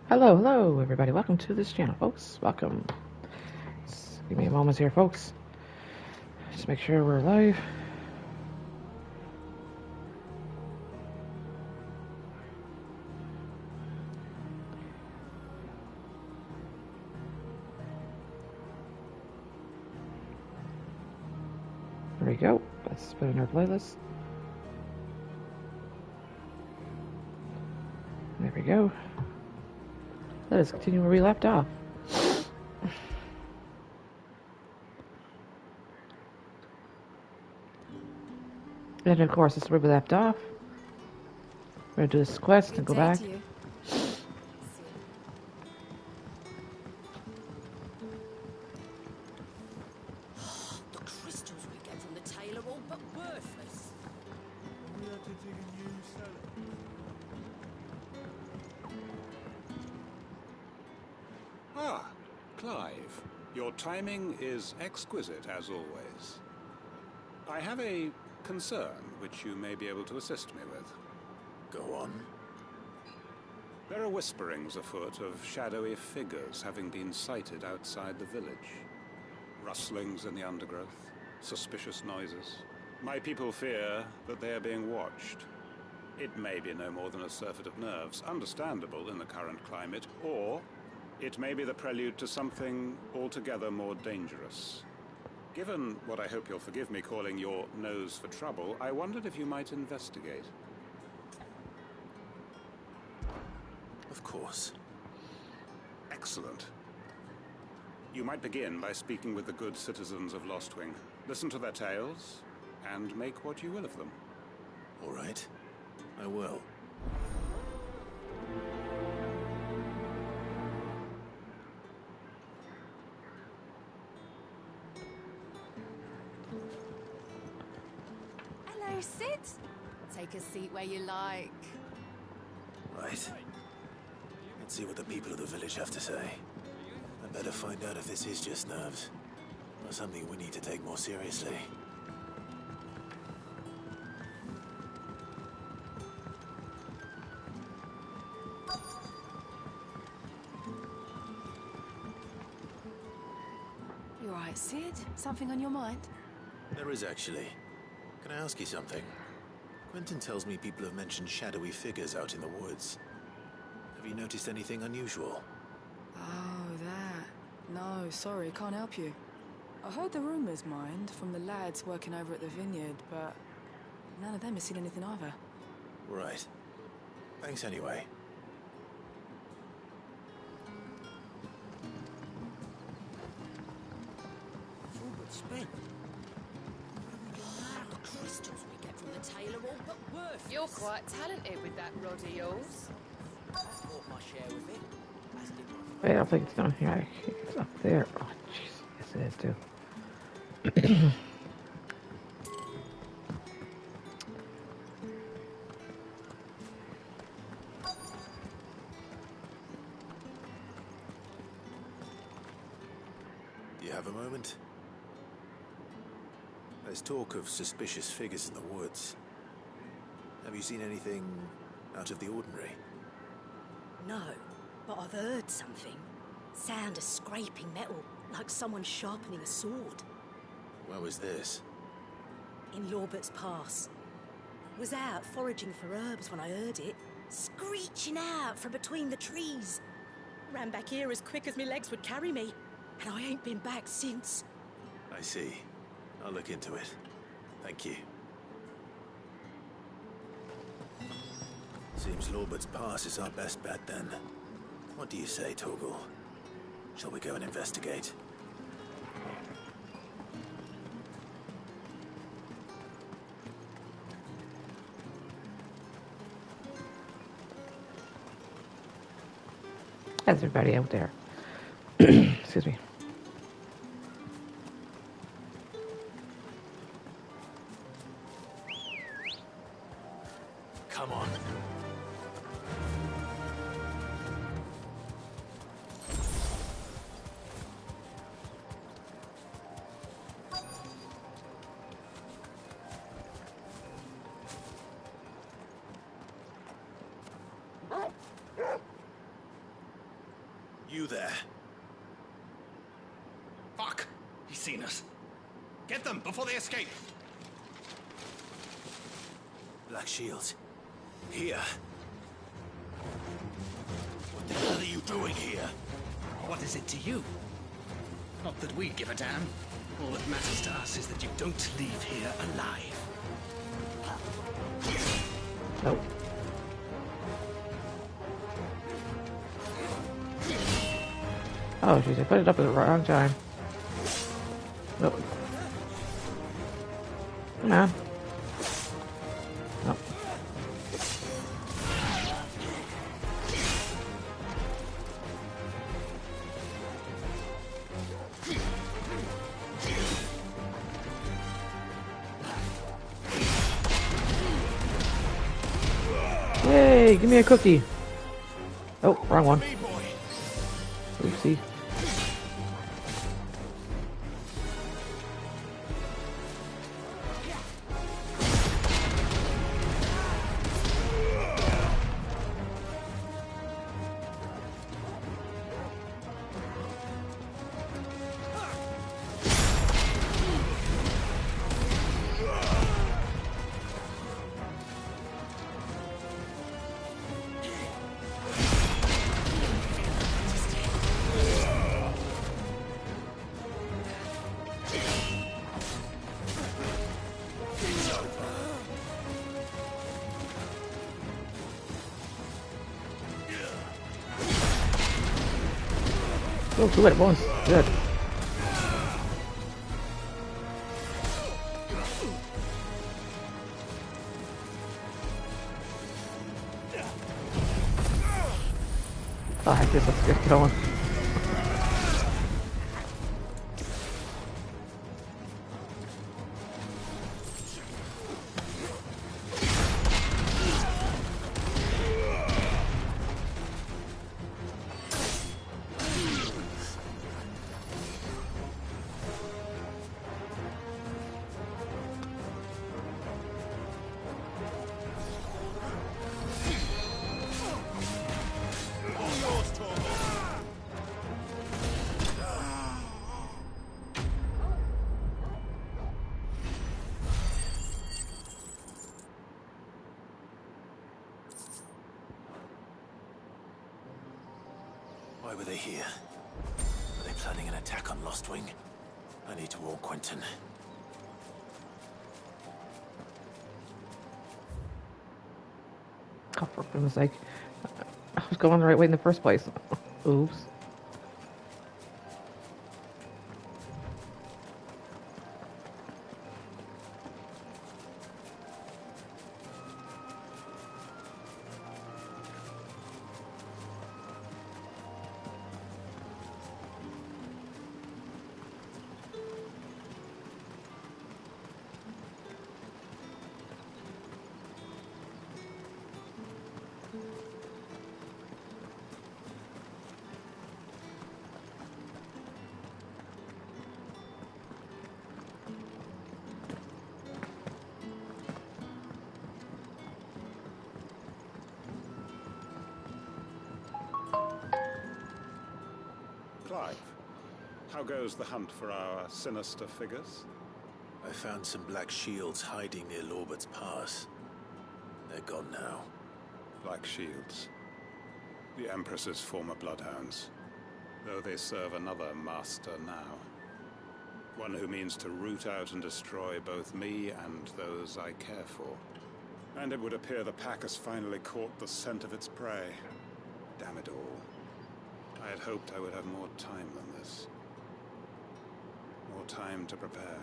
Hello, hello, everybody. Welcome to this channel, folks. Welcome. Just give me a moment here, folks. Just make sure we're live. There we go. Let's put in our playlist. There we go. Let us continue where we left off. And of course, this is where we left off. We're gonna do this quest and go back. The crystals we get from the tail are all but worthless. Ah, Clive. Your timing is exquisite, as always. I have a concern which you may be able to assist me with. Go on. There are whisperings afoot of shadowy figures having been sighted outside the village. Rustlings in the undergrowth, suspicious noises. My people fear that they are being watched. It may be no more than a surfeit of nerves, understandable in the current climate, or it may be the prelude to something altogether more dangerous. Given what I hope you'll forgive me calling your nose for trouble, I wondered if you might investigate. Of course. Excellent. You might begin by speaking with the good citizens of Lostwing. Listen to their tales, and make what you will of them. All right. I will. Hello, Sid. Take a seat where you like. Right. Let's see what the people of the village have to say. I better find out if this is just nerves, or something we need to take more seriously. You all right, Sid? Something on your mind? There is actually. Can I ask you something? Quentin tells me people have mentioned shadowy figures out in the woods. Have you noticed anything unusual? Oh, that. No, sorry, can't help you. I heard the rumours, mind, from the lads working over at the vineyard, but none of them has seen anything either. Right. Thanks anyway. It's all but spent. The crystals we get from the tail are all but worthless. You're quite talented with that rod of yours. I've bought my share of it. As did my Wait, I don't think it's down here. It's up there. Oh, jeez. Yes, it is, too. Do you have a moment? There's talk of suspicious figures in the woods. Have you seen anything out of the ordinary? No, but I've heard something. Sound of scraping metal, like someone sharpening a sword. Where was this? In Lorbert's Pass. Was out foraging for herbs when I heard it, screeching out from between the trees. Ran back here as quick as my legs would carry me, and I ain't been back since. I see. I'll look into it. Thank you. Seems Lorbert's Pass is our best bet then. What do you say, Torgal? Shall we go and investigate? That's everybody out there. Excuse me. Come on. You there. Fuck! He's seen us. Get them before they escape. Black shields. Here. What the hell are you doing here? What is it to you? Not that we give a damn. All that matters to us is that you don't leave here alive. Nope. Oh, jeez, I put it up at the wrong time. Nope. Come on. Nope. Yay, give me a cookie. Oh, wrong one. Oopsie. Oh, two at once. Good. Oh, I guess let's get going. Why were they here? Were they planning an attack on Lost Wing? I need to warn Quentin. Oh, for goodness sake. I was going the right way in the first place. Oops. Clive, how goes the hunt for our sinister figures? I found some black shields hiding near Lorbert's Pass. They're gone now. Black shields. The Empress's former bloodhounds. Though they serve another master now. One who means to root out and destroy both me and those I care for. And it would appear the pack has finally caught the scent of its prey. Damn it all. I had hoped I would have more time than this. More time to prepare.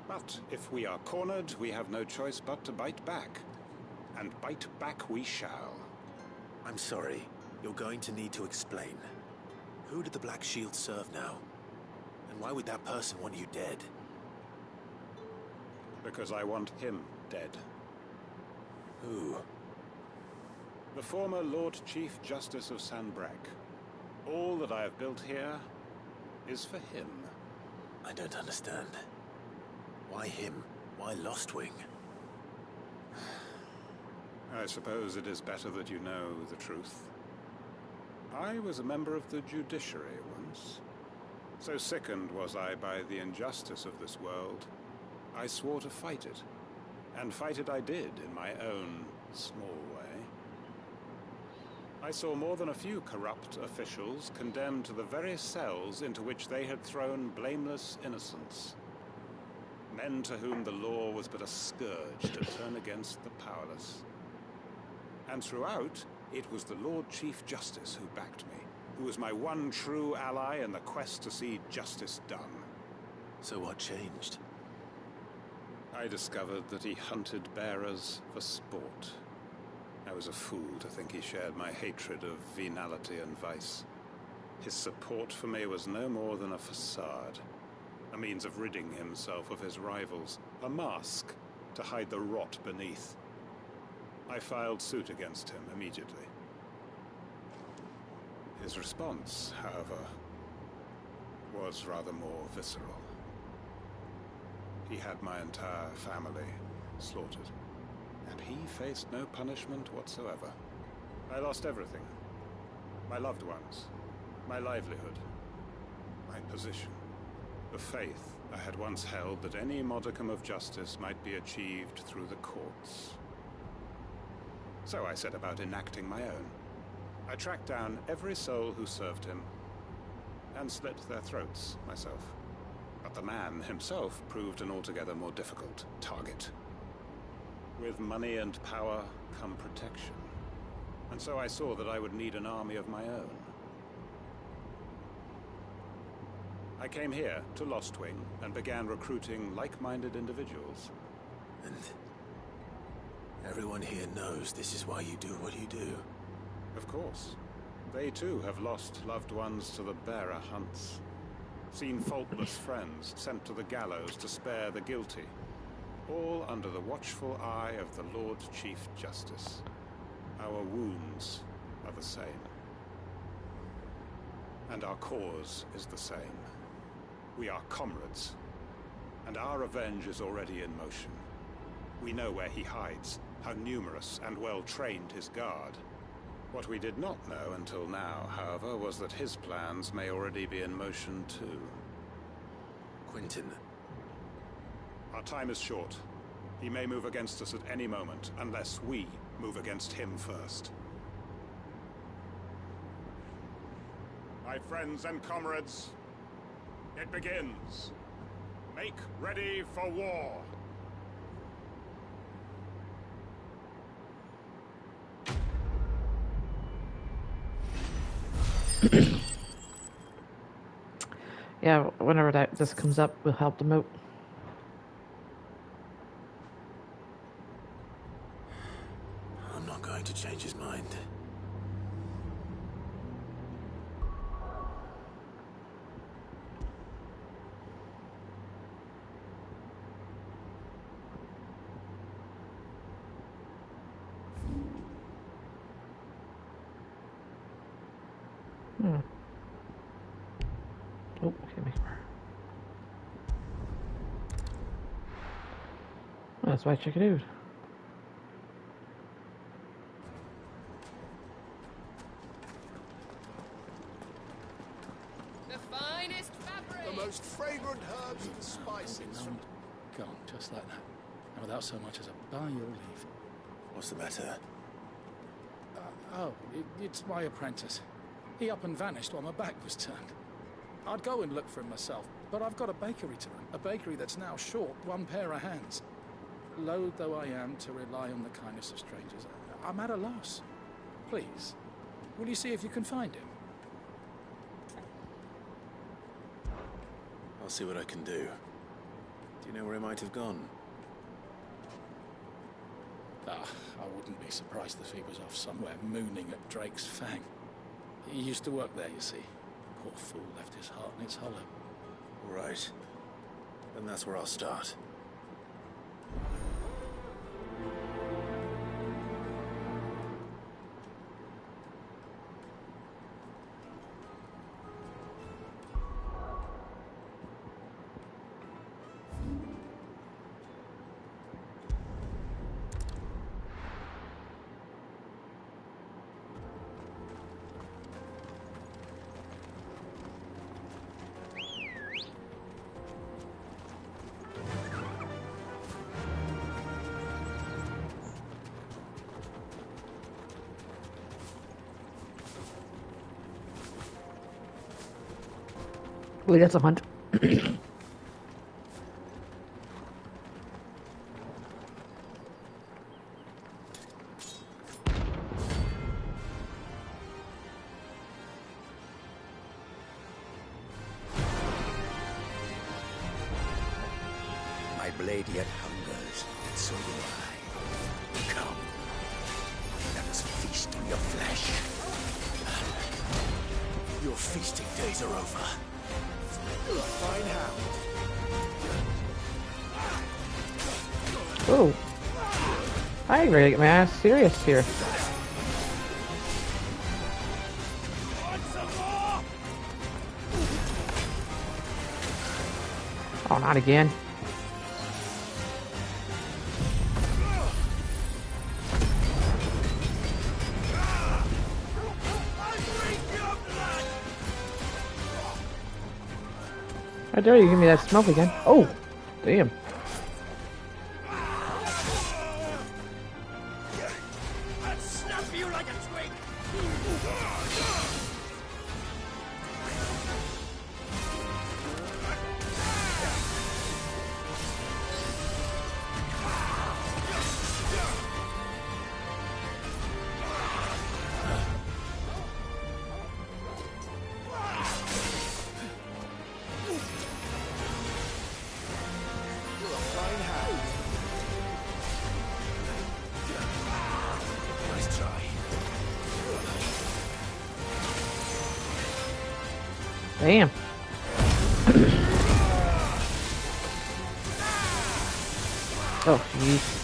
But if we are cornered, we have no choice but to bite back. And bite back we shall. I'm sorry. You're going to need to explain. Who did the Black Shield serve now? And why would that person want you dead? Because I want him dead. Who? The former Lord Chief Justice of Sanbreque. All that I have built here is for him. I don't understand. Why him? Why Lost Wing? I suppose it is better that you know the truth. I was a member of the judiciary once. So sickened was I by the injustice of this world, I swore to fight it. And fight it I did, in my own small way. I saw more than a few corrupt officials condemned to the very cells into which they had thrown blameless innocents. Men to whom the law was but a scourge to turn against the powerless. And throughout, it was the Lord Chief Justice who backed me, who was my one true ally in the quest to see justice done. So what changed? I discovered that he hunted bearers for sport. I was a fool to think he shared my hatred of venality and vice. His support for me was no more than a facade, a means of ridding himself of his rivals, a mask to hide the rot beneath. I filed suit against him immediately. His response, however, was rather more visceral. He had my entire family slaughtered, and he faced no punishment whatsoever. I lost everything. My loved ones, my livelihood, my position, the faith I had once held that any modicum of justice might be achieved through the courts. So I set about enacting my own. I tracked down every soul who served him, and slit their throats myself. But the man himself proved an altogether more difficult target. With money and power come protection. And so I saw that I would need an army of my own. I came here to Lostwing and began recruiting like-minded individuals. And everyone here knows this is why you do what you do. Of course. They too have lost loved ones to the bearer hunts. Seen faultless friends sent to the gallows to spare the guilty. All under the watchful eye of the Lord Chief Justice. Our wounds are the same. And our cause is the same. We are comrades. And our revenge is already in motion. We know where he hides, how numerous and well-trained his guard. What we did not know until now, however, was that his plans may already be in motion too. Quentin. Our time is short. He may move against us at any moment, unless we move against him first. My friends and comrades, it begins. Make ready for war. Yeah, whenever this comes up, we'll help them out. I'm not going to change his mind. Oh, okay, make more. Well, that's why I check it out. The finest fabric. The most fragrant herbs and spices. Gone, just like that. And without so much as a by your leave. What's the matter? It's my apprentice. He up and vanished while my back was turned. I'd go and look for him myself, but I've got a bakery to run. A bakery that's now short one pair of hands. Loath though I am to rely on the kindness of strangers, I'm at a loss. Please, will you see if you can find him? I'll see what I can do. Do you know where he might have gone? I wouldn't be surprised if he was off somewhere mooning at Drake's Fang. He used to work there, you see. Poor fool left his heart in its hollow. All right. Then that's where I'll start. Wait, that's a hunt. My blade yet hungers, and so do I. Come, let us feast on your flesh. Your feasting days are over. Fine hound. Oh. I ain't ready to get my ass serious here. Oh, not again. How dare you give me that smoke again? Oh, damn. Damn. Oh, jeez.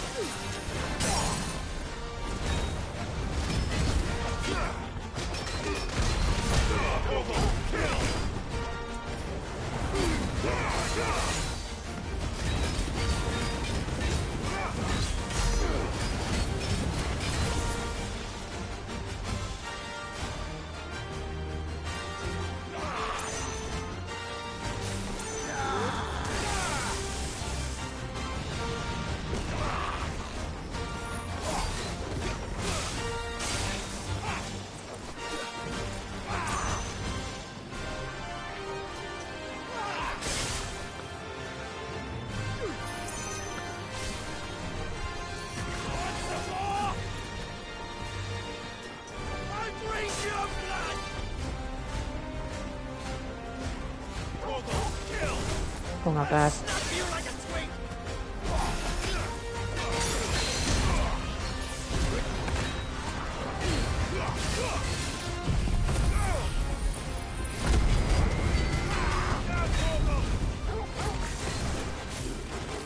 Oh, not bad.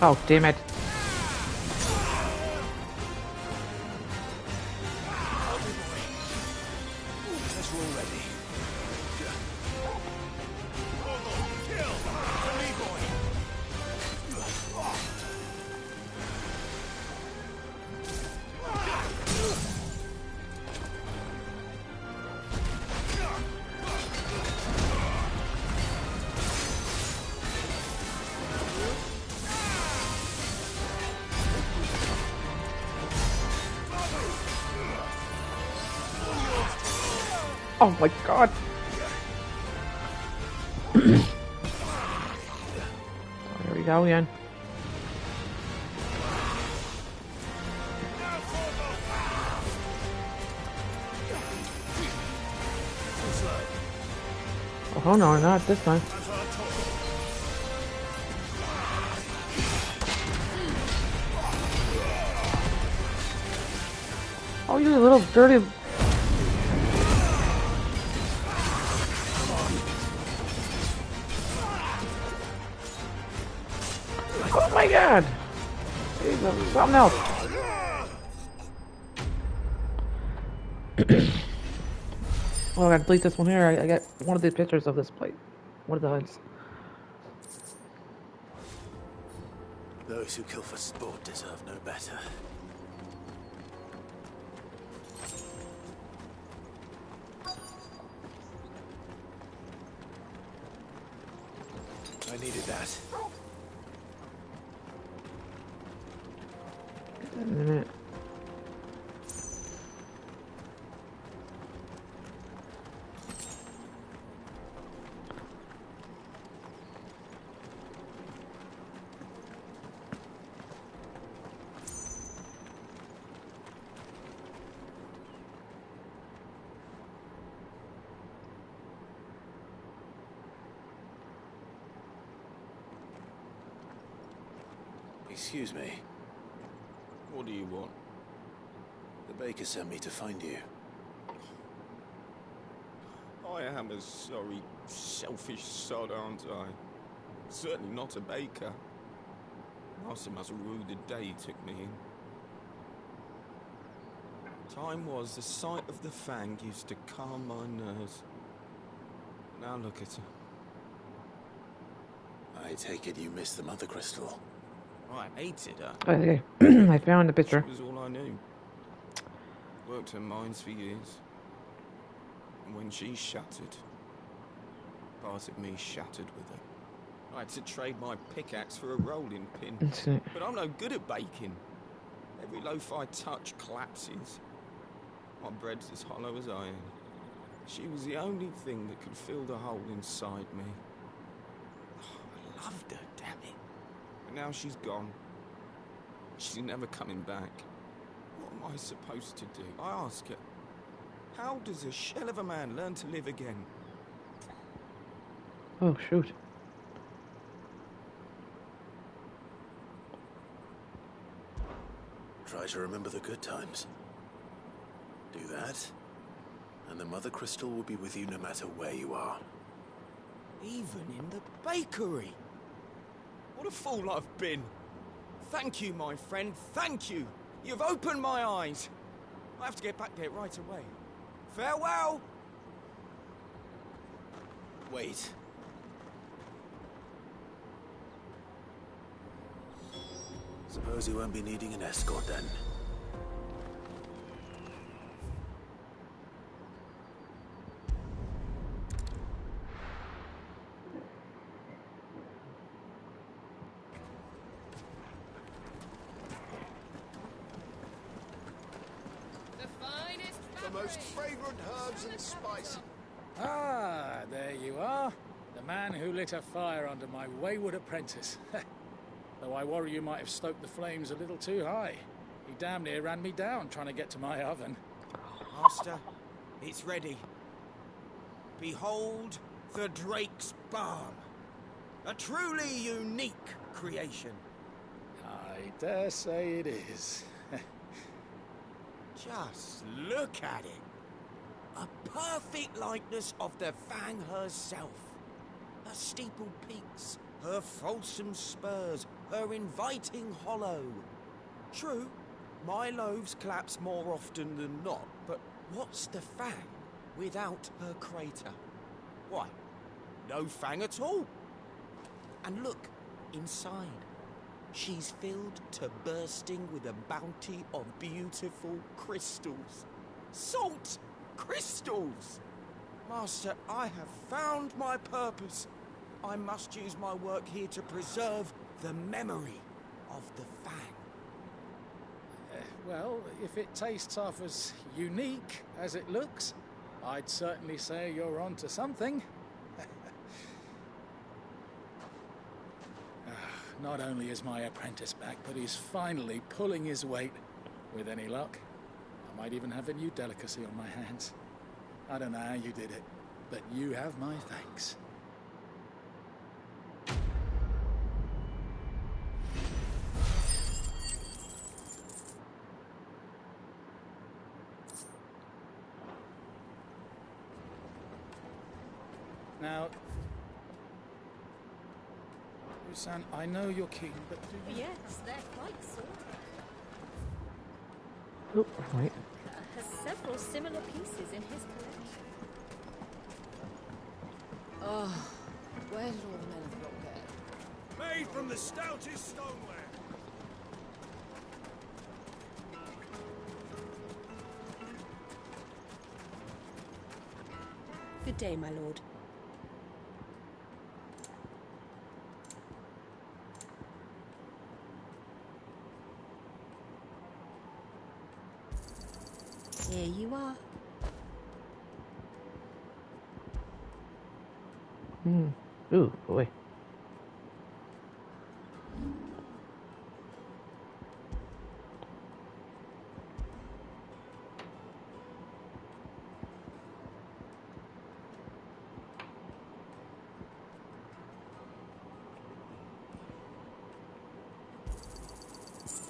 Oh, damn it. Oh my god. Oh, here we go again. Oh no, not this time. Oh, you little dirty... Oh my god! Jesus, something else. Oh, I gotta delete this one here. I got one of the pictures of this plate. One of the hunts. Those who kill for sport deserve no better. I needed that. A minute. Excuse me. What do you want? The baker sent me to find you. I am a sorry, selfish sod, aren't I? Certainly not a baker. Master must rue the day he took me in. Time was the sight of the fang used to calm my nerves. Now look at her. I take it you missed the mother crystal. I hated her. Okay, I found the picture. She was all I knew. Worked her mines for years. And when she shattered, part of me shattered with her. I had to trade my pickaxe for a rolling pin. But I'm no good at baking. Every loaf I touch collapses. My bread's as hollow as iron. She was the only thing that could fill the hole inside me. I loved her, damn it. But now she's gone. She's never coming back. What am I supposed to do? I ask her. How does a shell of a man learn to live again? Oh, shoot. Try to remember the good times. Do that, and the mother crystal will be with you no matter where you are. Even in the bakery. What a fool I've been. Thank you, my friend, thank you. You've opened my eyes. I have to get back there right away. Farewell! Wait. Suppose you won't be needing an escort then. The finest The fabric. most fragrant herbs and spices. Ah, there you are. The man who lit a fire under my wayward apprentice. Though I worry you might have stoked the flames a little too high. He damn near ran me down trying to get to my oven. Master, it's ready. Behold the Drake's Balm. A truly unique creation. I dare say it is. Just look at it. A perfect likeness of the Fang herself. Her steepled peaks, her fulsome spurs, her inviting hollow. True, my loaves collapse more often than not, but what's the Fang without her crater? Why, no Fang at all. And look, inside. She's filled to bursting with a bounty of beautiful crystals. Salt crystals! Master, I have found my purpose. I must use my work here to preserve the memory of the Fang. Well, if it tastes half as unique as it looks, I'd certainly say you're onto something. Not only is my apprentice back, but he's finally pulling his weight. With any luck, I might even have a new delicacy on my hands. I don't know how you did it, but you have my thanks. Now, San, I know you're keen, but do you... Yes, they're quite sorted. Oh, wait. Has several similar pieces in his collection. Oh, where did all the men of the block go? Made from the stoutest stoneware. Good day, my lord. Here you are. Ooh, boy.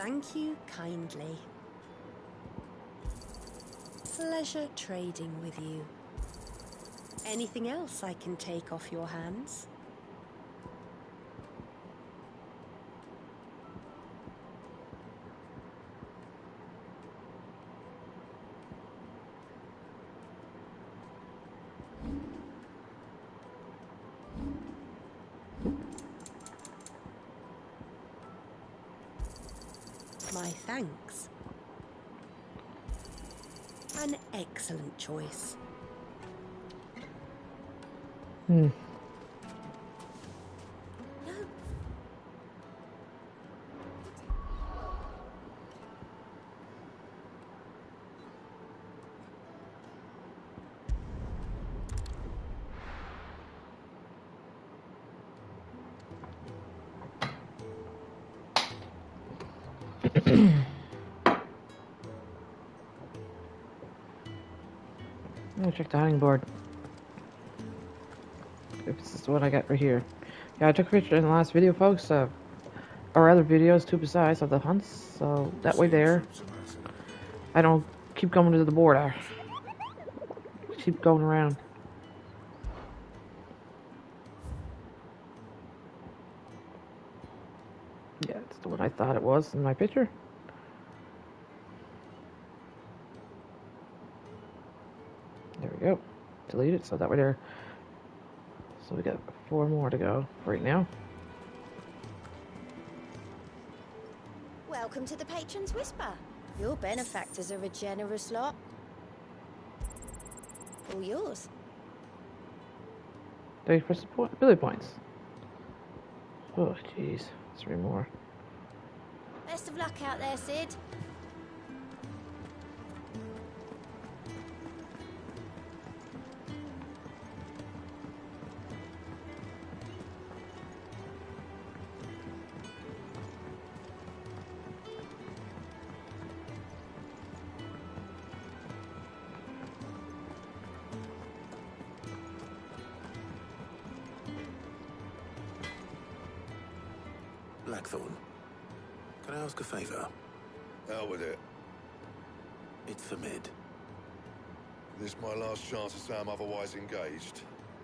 Thank you kindly. Pleasure trading with you. Anything else I can take off your hands? My thanks. An excellent choice. Hmm. Let me check the hunting board. If this is what I got right here. Yeah, I took a picture in the last video, folks, or other videos too besides of the hunts, so that way there I don't keep coming to the board. I keep going around. Yeah, it's the one I thought it was in my picture. There we go. Delete it, so that way there. So we got 4 more to go right now. Welcome to the Patron's Whisper. Your benefactors are a generous lot. All yours. Thank you for support. Billy points. Oh, jeez. 3 more. Best of luck out there, Sid. Blackthorn, can I ask a favor? Out with it. It's for Mid. This my last chance to say I'm otherwise engaged.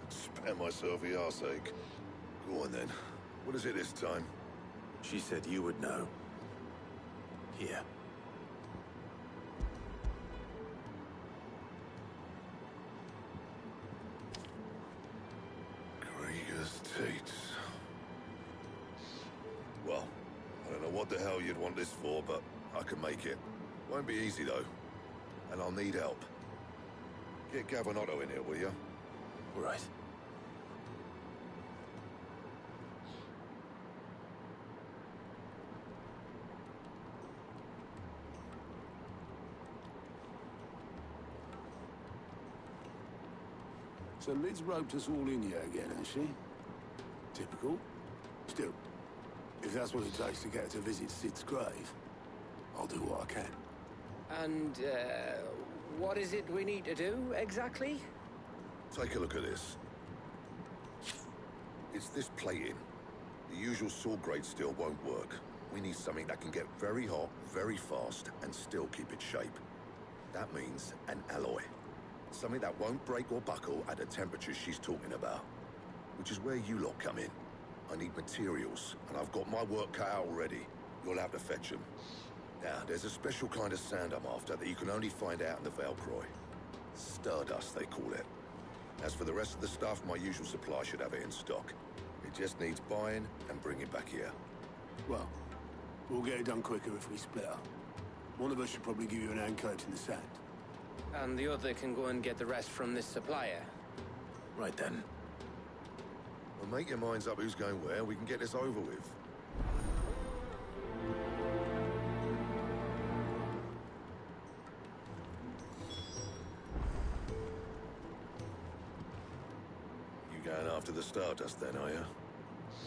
Spare myself the arseache. Go on then. What is it this time? She said you would know. Here. Krieger's Tates. Well, I don't know what the hell you'd want this for, but I can make it. Won't be easy though. And I'll need help. Get Gavinotto in here, will you? Right. So Lid's roped us all in here again, has she? Typical. Still, if that's what it takes to get her to visit Sid's grave, I'll do what I can. And, what is it we need to do, exactly? Take a look at this. It's this plating. The usual saw grade steel won't work. We need something that can get very hot, very fast, and still keep its shape. That means an alloy. Something that won't break or buckle at the temperatures she's talking about. Which is where you lot come in. I need materials, and I've got my work cut out already. You'll have to fetch them. Now, there's a special kind of sand I'm after that you can only find out in the Valcroy. Stardust, they call it. As for the rest of the stuff, my usual supply should have it in stock. It just needs buying and bringing back here. Well, we'll get it done quicker if we split up. One of us should probably give you an hand coat in the sand. And the other can go and get the rest from this supplier. Right then. Well, make your minds up who's going where, we can get this over with. You going after the Stardust then, are you?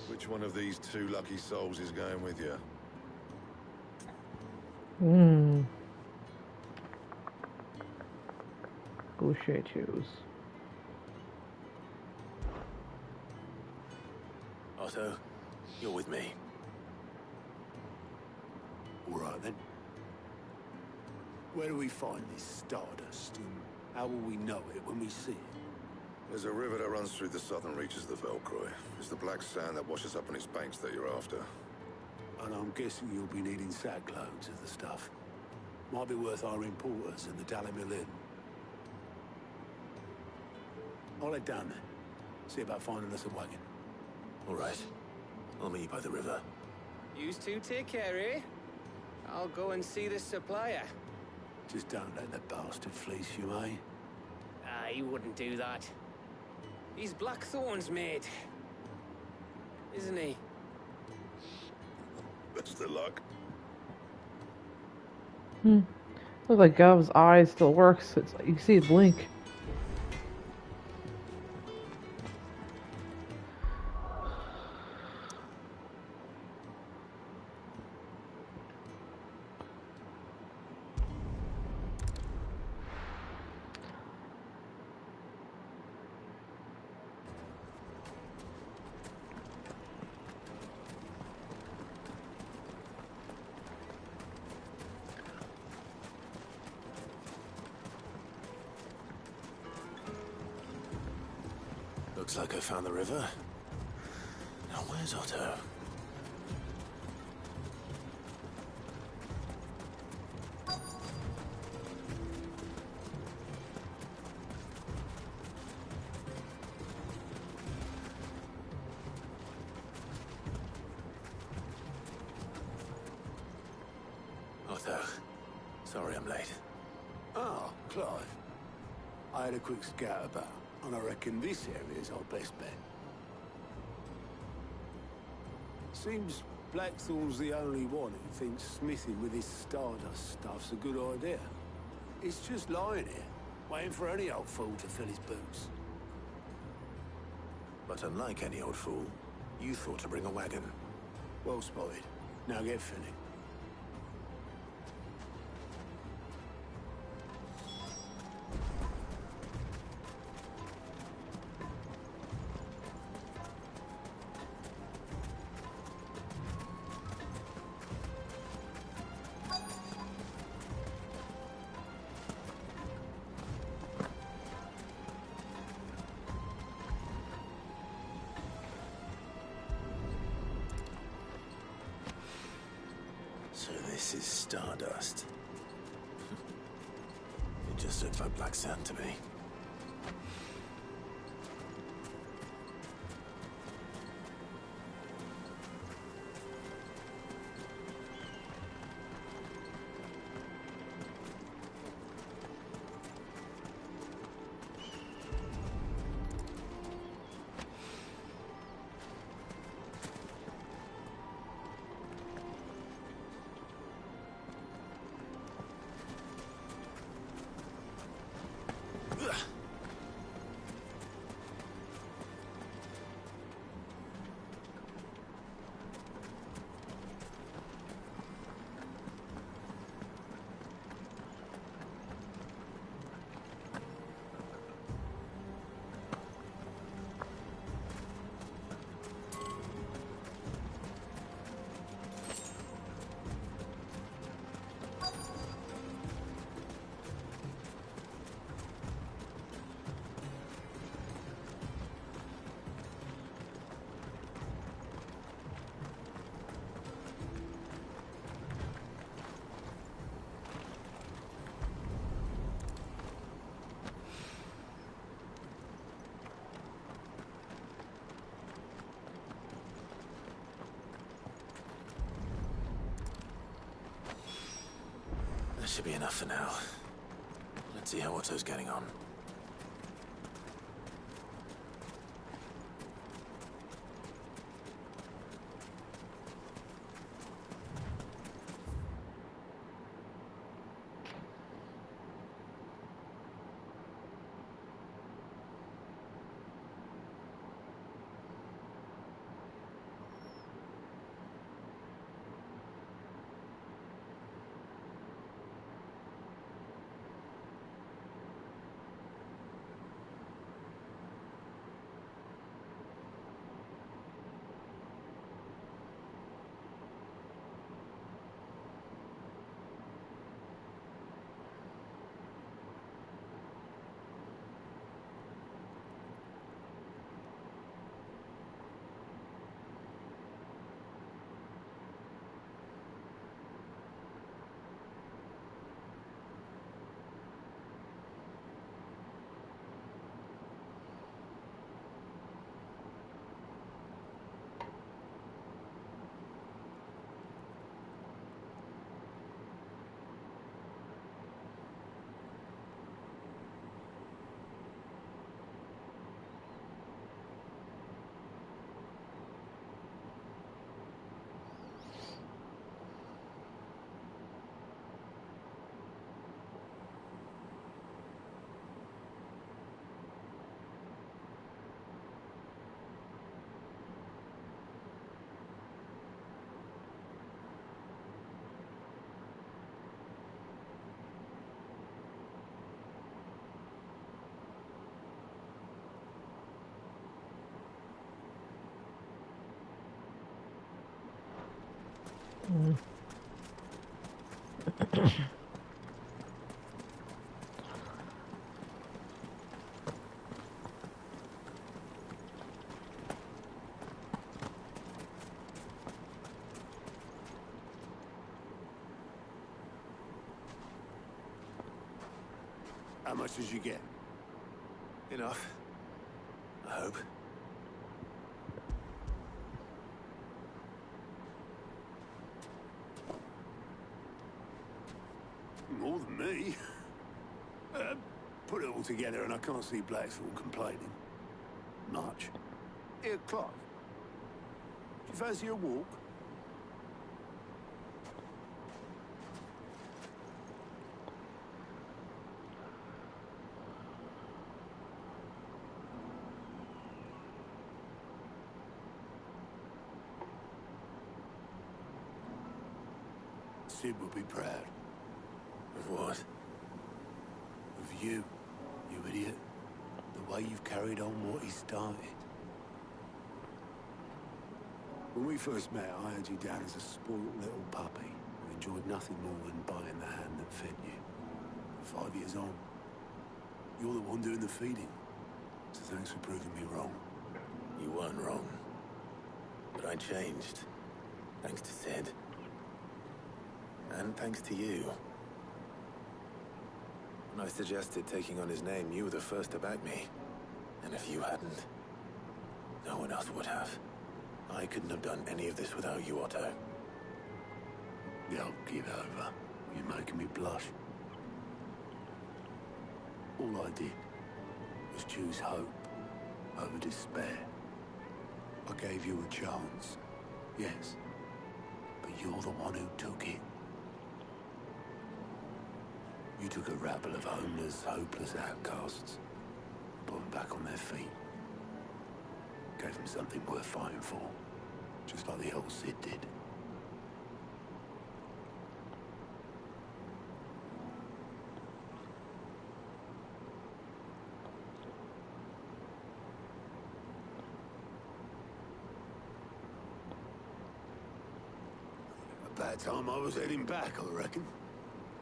Which one of these 2 lucky souls is going with you? Who should I choose? Otto, you're with me. All right, then. Where do we find this stardust, and how will we know it when we see it? There's a river that runs through the southern reaches of the Velcroy. It's the black sand that washes up on its banks that you're after. And I'm guessing you'll be needing sackloads of the stuff. Might be worth our importers and the Dalimil Inn. I'll head down there. See about finding us a wagon. All right. I'll meet you by the river. You two take care, eh? I'll go and see the supplier. Just don't let the bastard fleece you, eh? He wouldn't do that. He's Blackthorn's mate. Isn't he? Best of luck. Looks like Gov's eye still works. It's like you can see it blink. Looks like I found the river. Now where's Otto? Otto, sorry I'm late. Ah, Clive. I had a quick scout about, and I reckon this area's our best bet. Seems Blackthorn's the only one who thinks smithing with this stardust stuff's a good idea. It's just lying here, waiting for any old fool to fill his boots. But unlike any old fool, you thought to bring a wagon. Well spotted. Now get filling. So this is stardust. It just looks like black sand to me. That should be enough for now. Let's see how Otto's getting on. Mm. How much did you get? Enough. I hope. More than me. Put it all together and I can't see Blackthorn complaining. Much. Here, Clive. Do you fancy a walk? Sid will be proud. Of what? Of you, you idiot. The way you've carried on what he started. When we first met, I had you down as a spoiled little puppy who enjoyed nothing more than biting the hand that fed you. 5 years on, you're the one doing the feeding. So thanks for proving me wrong. You weren't wrong. But I changed. Thanks to Sid. And thanks to you. When I suggested taking on his name, you were the first to back me. And if you hadn't, no one else would have. I couldn't have done any of this without you, Otto. Don't give over. You're making me blush. All I did was choose hope over despair. I gave you a chance, yes, but you're the one who took it. You took a rabble of homeless, hopeless outcasts, put them back on their feet. Gave them something worth fighting for, just like the old Sid did. About time I was heading back, I reckon.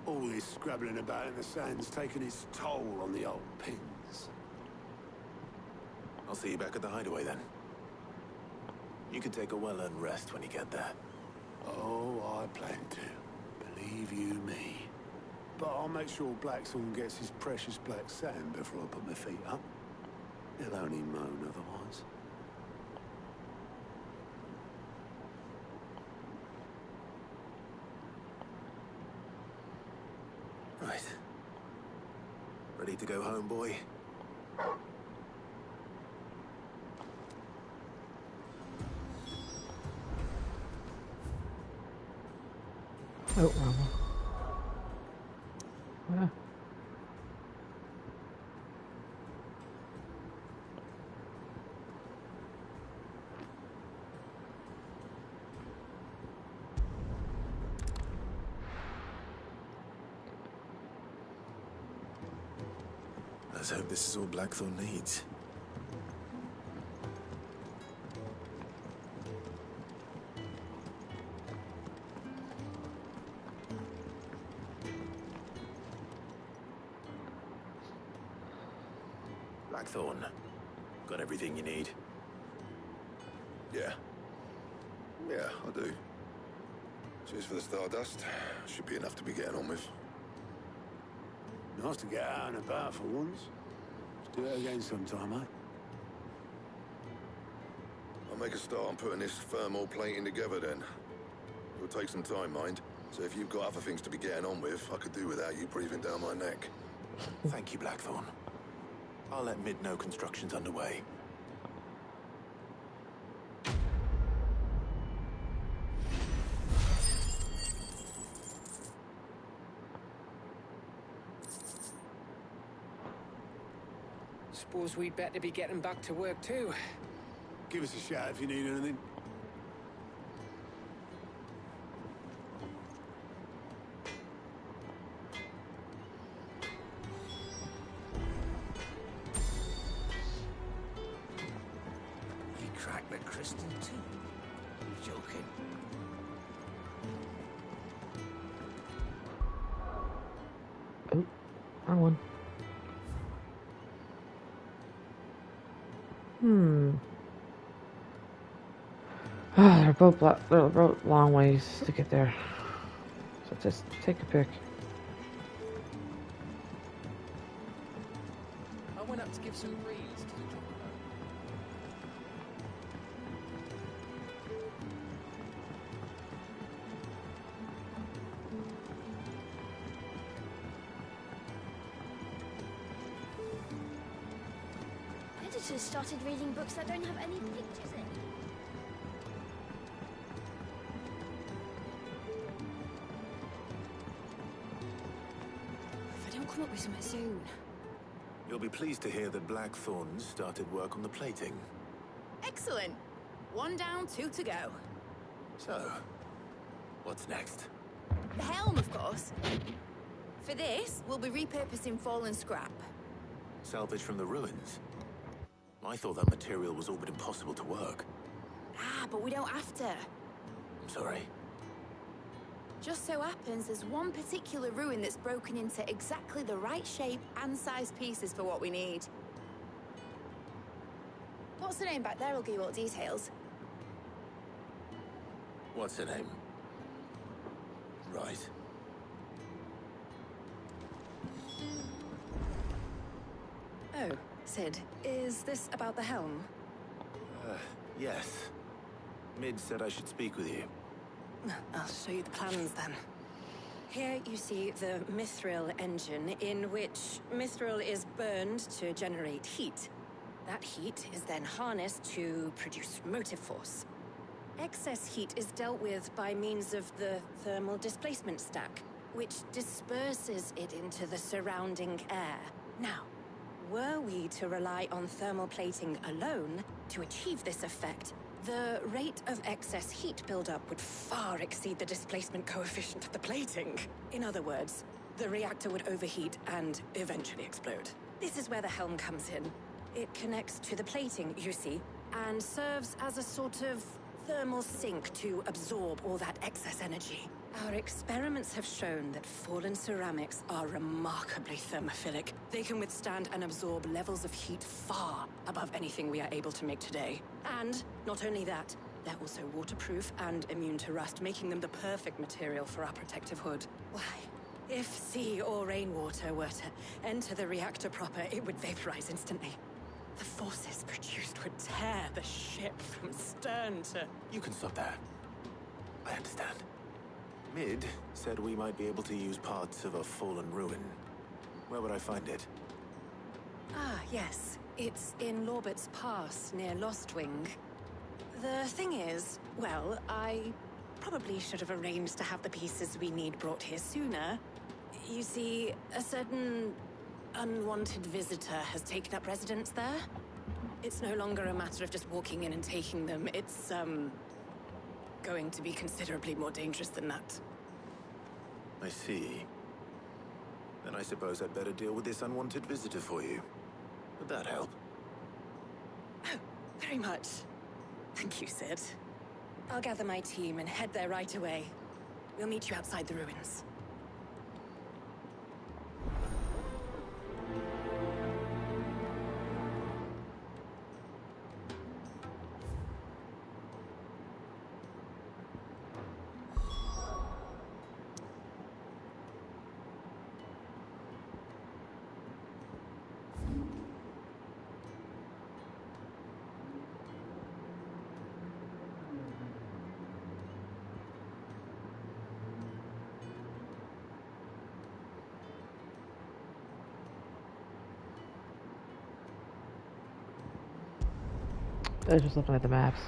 All this scrabbling about in the sand's taken its toll on the old pins. I'll see you back at the hideaway then. You can take a well-earned rest when you get there. Oh, I plan to. Believe you me. But I'll make sure Blackthorn gets his precious black sand before I put my feet up. He'll only moan otherwise. Right. Ready to go home, boy? Oh, wrong one. Ah. Let's hope this is all Blackthorn needs. Blackthorn, got everything you need? Yeah. Yeah, I do. Cheers for the stardust. Should be enough to be getting on with. Nice to get out and about for once. Let's do it again sometime, eh? I'll make a start on putting this thermal plating together then. It'll take some time, mind. So if you've got other things to be getting on with, I could do without you breathing down my neck. Thank you, Blackthorn. I'll let Mid know construction's underway. Suppose we'd better be getting back to work too. Give us a shout if you need anything. You cracked the crystal too? Joking. Wrong one. Ah, they're both long ways to get there. So just take a pick. I went up to give some greens to the job. Editors started reading books that don't have any pictures in. If I don't come up with something soon. You'll be pleased to hear that Blackthorn started work on the plating. Excellent. 1 down, 2 to go. So, what's next? The helm, of course. For this, we'll be repurposing fallen scrap. Salvage from the ruins? I thought that material was all but impossible to work. Ah, but we don't have to. I'm sorry. Just so happens there's one particular ruin that's broken into exactly the right shape and size pieces for what we need. What's the name back there? I'll give you all the details. What's her name? Right. Oh, Sid, is this about the helm? Yes. Mid said I should speak with you. I'll show you the plans then. Here you see the mithril engine, in which mithril is burned to generate heat. That heat is then harnessed to produce motive force. Excess heat is dealt with by means of the thermal displacement stack, which disperses it into the surrounding air. Now, were we to rely on thermal plating alone to achieve this effect, the rate of excess heat buildup would far exceed the displacement coefficient of the plating. In other words, the reactor would overheat and eventually explode. This is where the helm comes in. It connects to the plating, you see, and serves as a sort of thermal sink to absorb all that excess energy. Our experiments have shown that fallen ceramics are remarkably thermophilic. They can withstand and absorb levels of heat far above anything we are able to make today. And not only that, they're also waterproof and immune to rust, making them the perfect material for our protective hood. Why, if sea or rainwater were to enter the reactor proper, it would vaporize instantly. The forces produced would tear the ship from stern to... You can stop there. I understand. Mid said we might be able to use parts of a fallen ruin. Where would I find it? Ah, yes. It's in Lorbert's Pass, near Lostwing. The thing is, well, I probably should have arranged to have the pieces we need brought here sooner. You see, a certain unwanted visitor has taken up residence there. It's no longer a matter of just walking in and taking them. It's, going to be considerably more dangerous than that. I see. Then I suppose I'd better deal with this unwanted visitor for you. Would that help? Oh, very much. Thank you, Sid. I'll gather my team and head there right away. We'll meet you outside the ruins. I was just looking at the maps.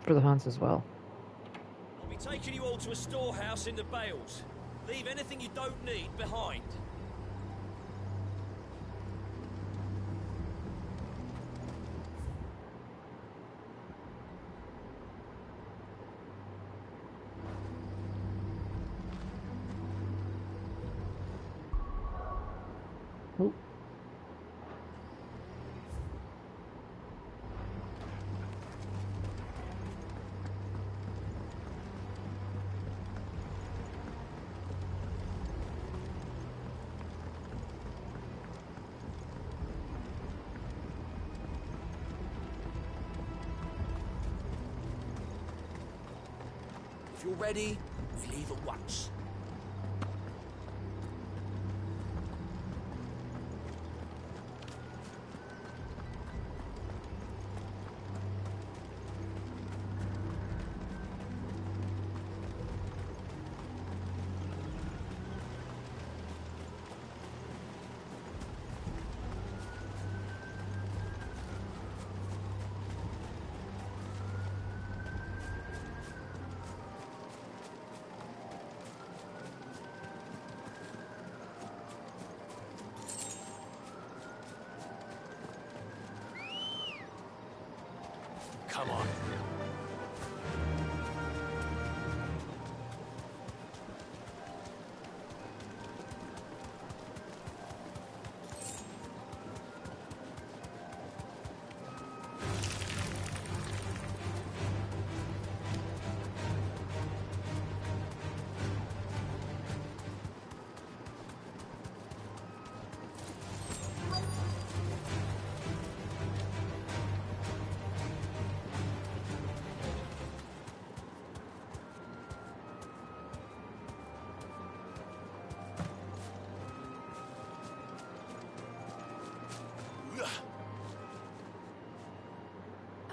For the hunts as well. I'll be taking you all to a storehouse in the Bales. Leave anything you don't need behind. Oop. you're ready, we leave at once. Come on.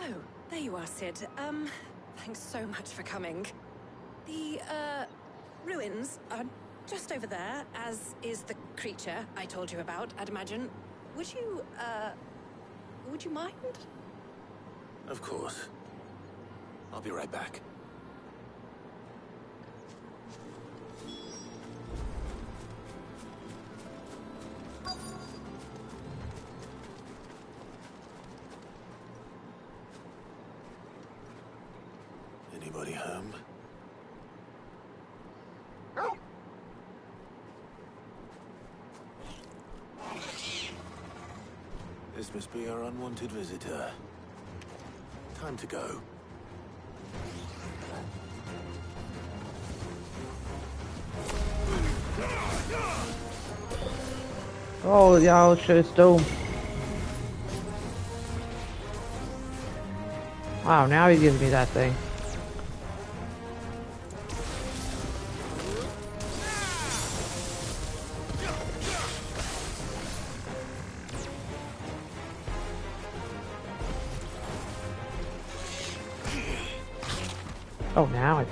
Oh, there you are, Sid. Thanks so much for coming. The, ruins are just over there, as is the creature I told you about, I'd imagine. Would you mind? Of course. I'll be right back. Anybody home? This must be our unwanted visitor. Time to go. Oh, y'all, shit, it's doomed. Wow, now he gives me that thing. Oh, now I...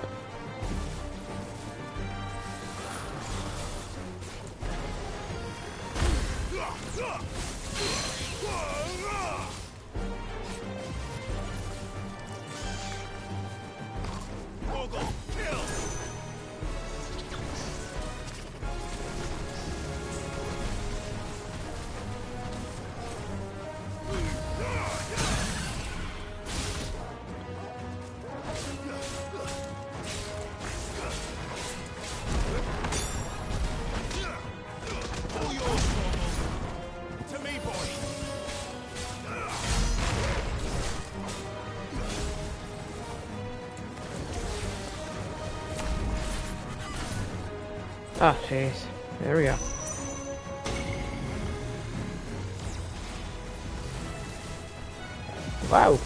Oh, jeez. There we go. Wow.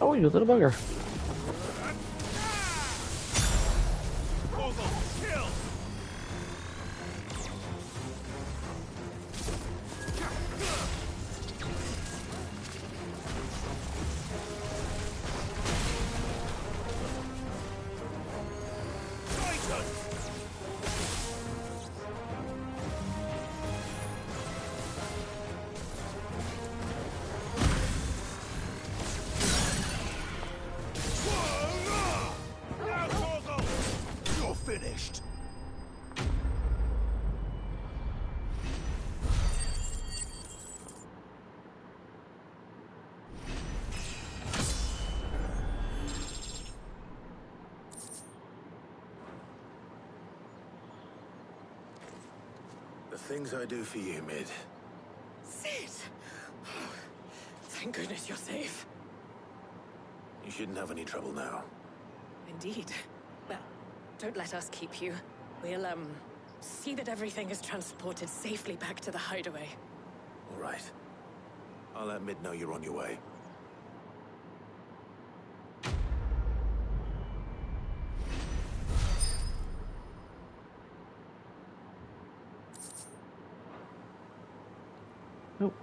Oh, you little bugger. Finished. The things I do for you, Mid. Sid! Oh, thank goodness you're safe. You shouldn't have any trouble now. Indeed. Well, don't let us keep you. We'll, see that everything is transported safely back to the hideaway. All right. I'll let Mid know you're on your way. Nope.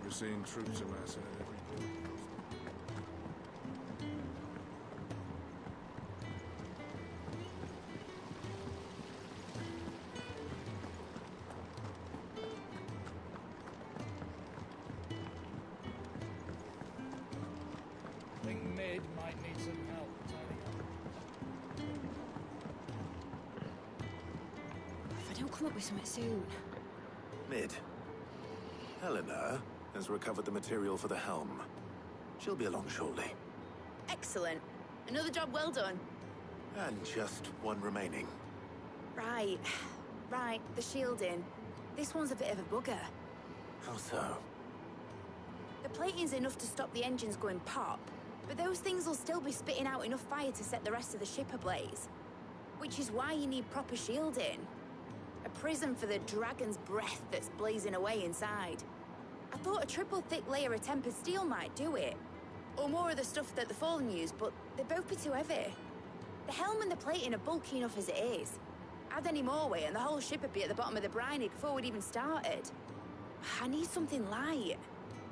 We're seeing troops amass at every point. I think Mid might need some help tidying up. If I don't come up with something soon. Mid. Helena has recovered the material for the helm. She'll be along shortly. Excellent. Another job well done. And just one remaining. Right. Right, the shielding. This one's a bit of a bugger. How so? The plating's enough to stop the engines going pop, but those things will still be spitting out enough fire to set the rest of the ship ablaze. Which is why you need proper shielding. A prison for the dragon's breath that's blazing away inside. I thought a triple thick layer of tempered steel might do it. Or more of the stuff that the Fallen use, but they'd both be too heavy. The helm and the plating are bulky enough as it is. Add any more weight and the whole ship would be at the bottom of the briny before we'd even started. I need something light.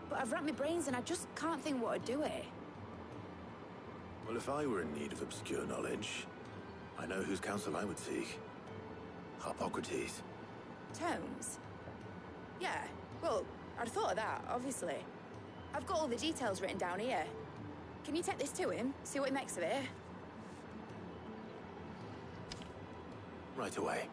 But I've racked my brains and I just can't think what would do it. Well, if I were in need of obscure knowledge, I know whose counsel I would seek. Hippocrates. Tomes? Yeah, well, I'd thought of that, obviously. I've got all the details written down here. Can you take this to him, see what he makes of it? Right away.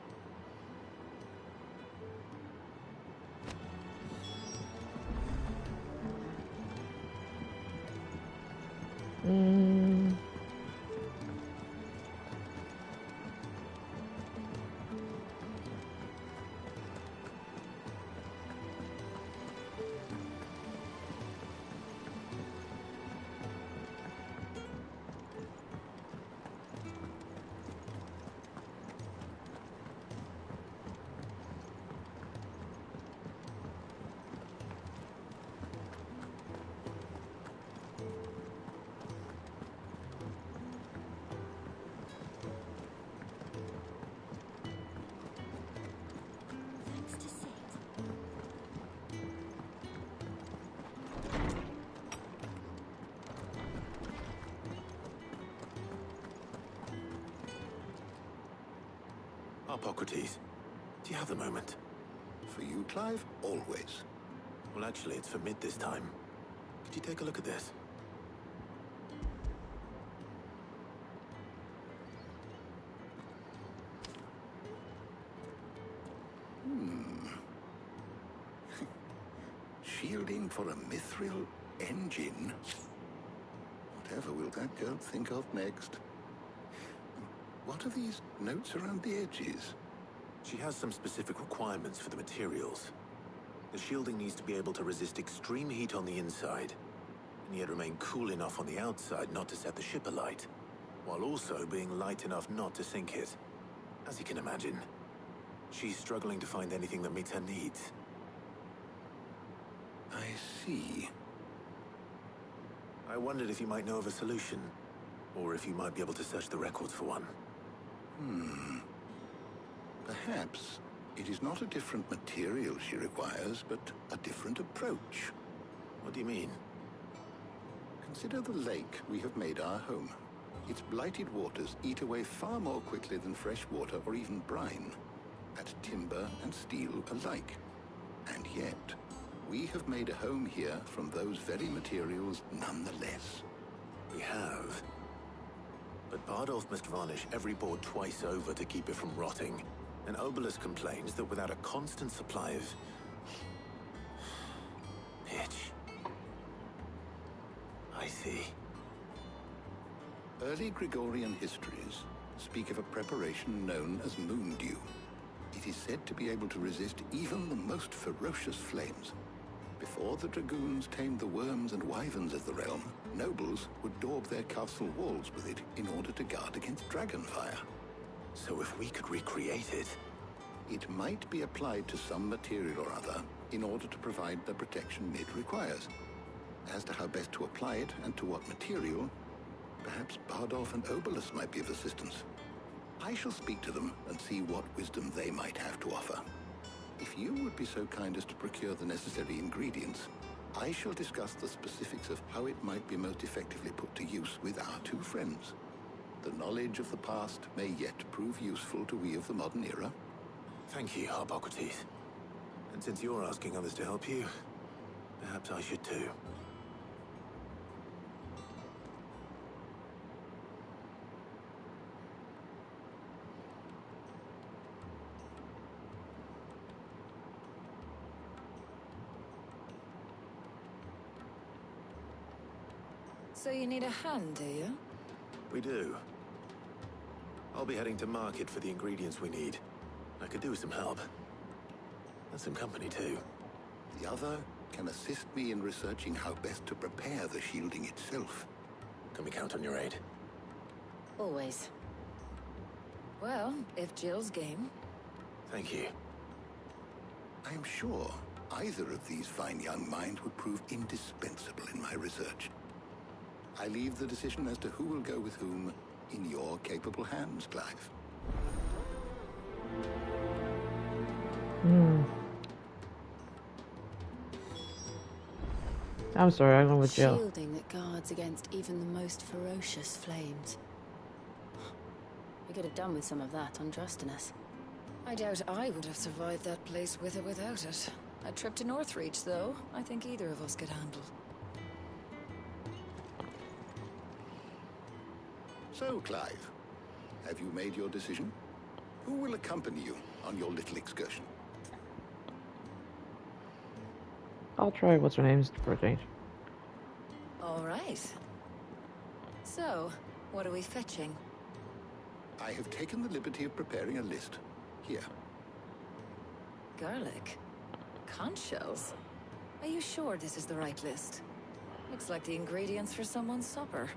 Hippocrates, do you have a moment? For you, Clive? Always. Well, actually, it's for Mid this time. Could you take a look at this? Shielding for a mithril engine? Whatever will that girl think of next? What are these notes around the edges? She has some specific requirements for the materials. The shielding needs to be able to resist extreme heat on the inside, and yet remain cool enough on the outside not to set the ship alight, while also being light enough not to sink it. As you can imagine, she's struggling to find anything that meets her needs. I see. I wondered if you might know of a solution, or if you might be able to search the records for one. Perhaps it is not a different material she requires, but a different approach. What do you mean? Consider the lake we have made our home. Its blighted waters eat away far more quickly than fresh water or even brine, at timber and steel alike. And yet, we have made a home here from those very materials nonetheless. We have. But Bardolph must varnish every board twice over to keep it from rotting. And Obelus complains that without a constant supply of pitch. I see. Early Gregorian histories speak of a preparation known as moon dew. It is said to be able to resist even the most ferocious flames. Before the dragoons tamed the worms and wyverns of the realm, nobles would daub their castle walls with it in order to guard against dragonfire. So if we could recreate it... It might be applied to some material or other in order to provide the protection it requires. As to how best to apply it and to what material, perhaps Bardolph and Obelus might be of assistance. I shall speak to them and see what wisdom they might have to offer. If you would be so kind as to procure the necessary ingredients, I shall discuss the specifics of how it might be most effectively put to use with our two friends. The knowledge of the past may yet prove useful to we of the modern era. Thank you, Harpocrates. And since you're asking others to help you, perhaps I should too. So you need a hand, do you? We do. I'll be heading to market for the ingredients we need. I could do with some help. And some company, too. The other can assist me in researching how best to prepare the shielding itself. Can we count on your aid? Always. Well, if Jill's game. Thank you. I am sure either of these fine young minds would prove indispensable in my research. I leave the decision as to who will go with whom in your capable hands, Clive. I'm sorry, I'm going with Jill. Shielding that guards against even the most ferocious flames. We could have done with some of that on Drustinus. I doubt I would have survived that place with or without it. A trip to Northreach, though, I think either of us could handle. So, Clive, have you made your decision? Who will accompany you on your little excursion? I'll try what's her name's for a change. All right. So, what are we fetching? I have taken the liberty of preparing a list. Here. Garlic. Conch shells. Are you sure this is the right list? Looks like the ingredients for someone's supper.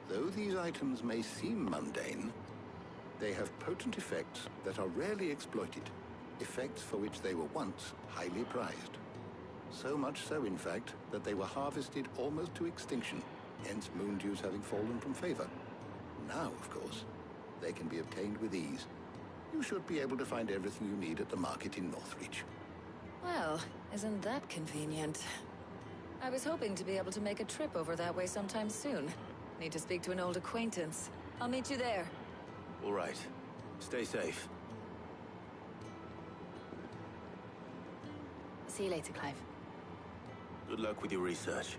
Though these items may seem mundane, they have potent effects that are rarely exploited, effects for which they were once highly prized. So much so, in fact, that they were harvested almost to extinction, hence moon dews having fallen from favor. Now, of course, they can be obtained with ease. You should be able to find everything you need at the market in Northreach. Well, isn't that convenient? I was hoping to be able to make a trip over that way sometime soon. Need to speak to an old acquaintance. I'll meet you there. All right. Stay safe. See you later, Clive. Good luck with your research.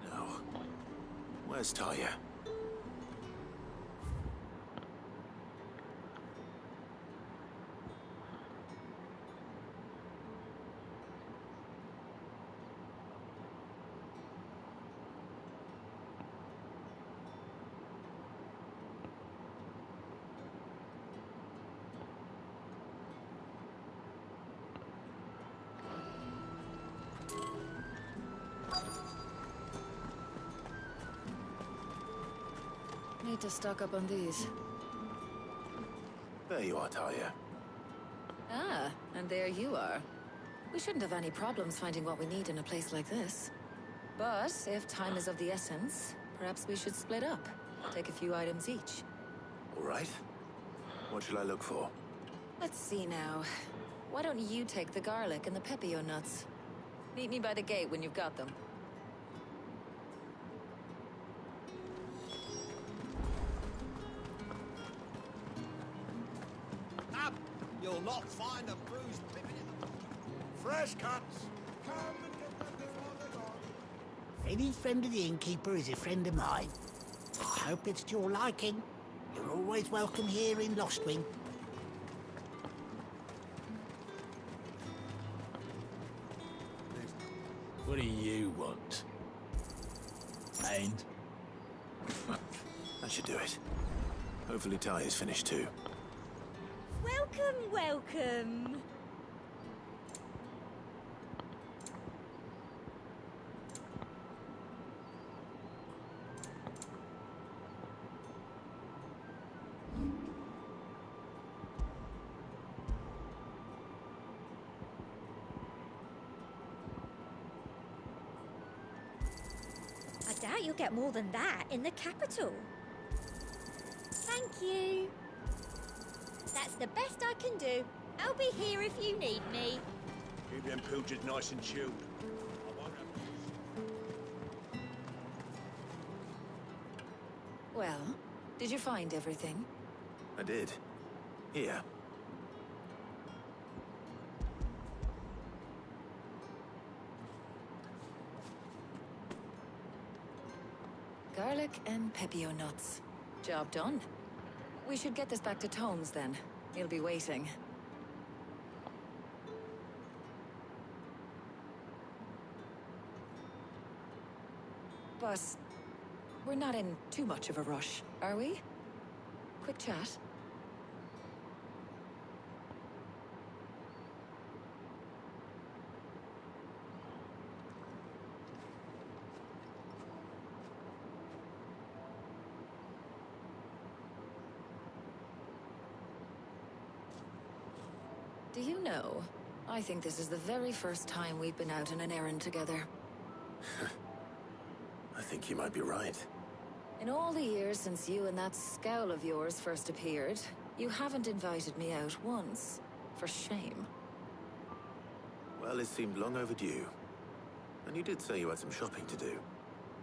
Now, where's Talia? Need to stock up on these. There you are, Talia. Ah, and there you are. We shouldn't have any problems finding what we need in a place like this. But if time is of the essence, perhaps we should split up. Take a few items each. All right. What should I look for? Let's see now. Why don't you take the garlic and the pepio nuts? Meet me by the gate when you've got them. Up! You'll not find a bruised pippin in the... Fresh cuts! Come and get them before they're gone. Any friend of the innkeeper is a friend of mine. I hope it's to your liking. You're always welcome here in Lostwing. What do you want? And? That should do it. Hopefully Ty is finished too. Welcome, welcome. I doubt you'll get more than that in the capital. Thank you. That's the best I can do. I'll be here if you need me. Keep them pilchards nice and chilled. I won't have... Well, did you find everything? I did. Here. Garlic and pepio nuts. Job done. We should get this back to Tomes then. He'll be waiting. But we're not in too much of a rush, are we? Quick chat. Do you know, I think this is the very first time we've been out on an errand together. I think you might be right. In all the years since you and that scowl of yours first appeared, you haven't invited me out once. For shame. Well, it seemed long overdue. And you did say you had some shopping to do.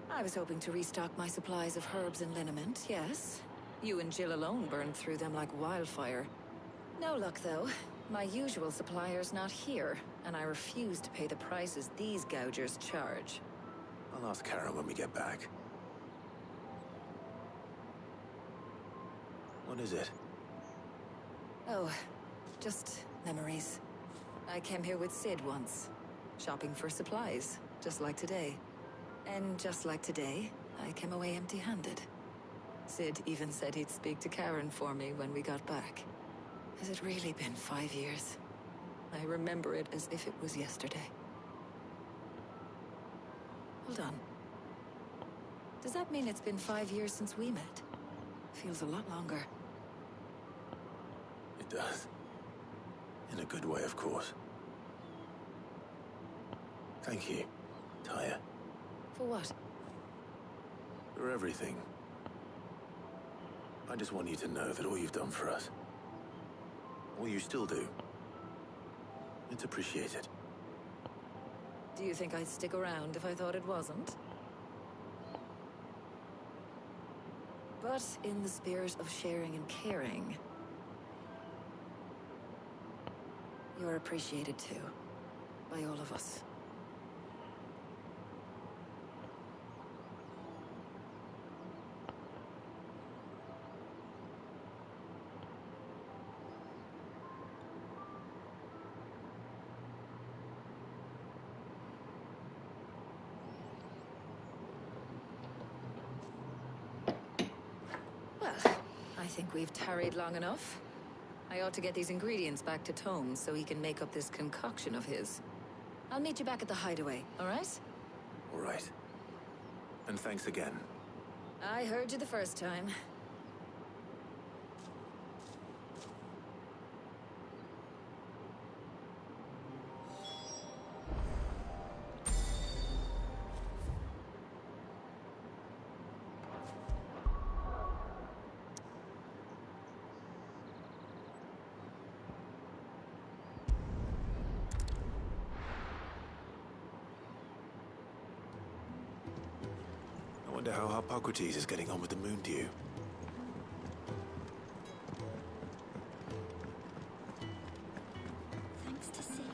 I was hoping to restock my supplies of herbs and liniment, yes. You and Jill alone burned through them like wildfire. No luck, though. My usual supplier's not here, and I refuse to pay the prices these gougers charge. I'll ask Karen when we get back. What is it? Oh, just memories. I came here with Sid once, shopping for supplies, just like today. And just like today, I came away empty-handed. Sid even said he'd speak to Karen for me when we got back. Has it really been 5 years? I remember it as if it was yesterday. Hold on. Does that mean it's been 5 years since we met? Feels a lot longer. It does. In a good way, of course. Thank you, Taya. For what? For everything. I just want you to know that all you've done for us, all you still do, it's appreciated. Do you think I'd stick around if I thought it wasn't? But in the spirit of sharing and caring, you're appreciated too, by all of us. Well, I think we've tarried long enough. I ought to get these ingredients back to Tomes so he can make up this concoction of his. I'll meet you back at the hideaway, all right? All right. And thanks again. I heard you the first time. Wonder how Hippocrates is getting on with the moon dew. Thanks to Sid.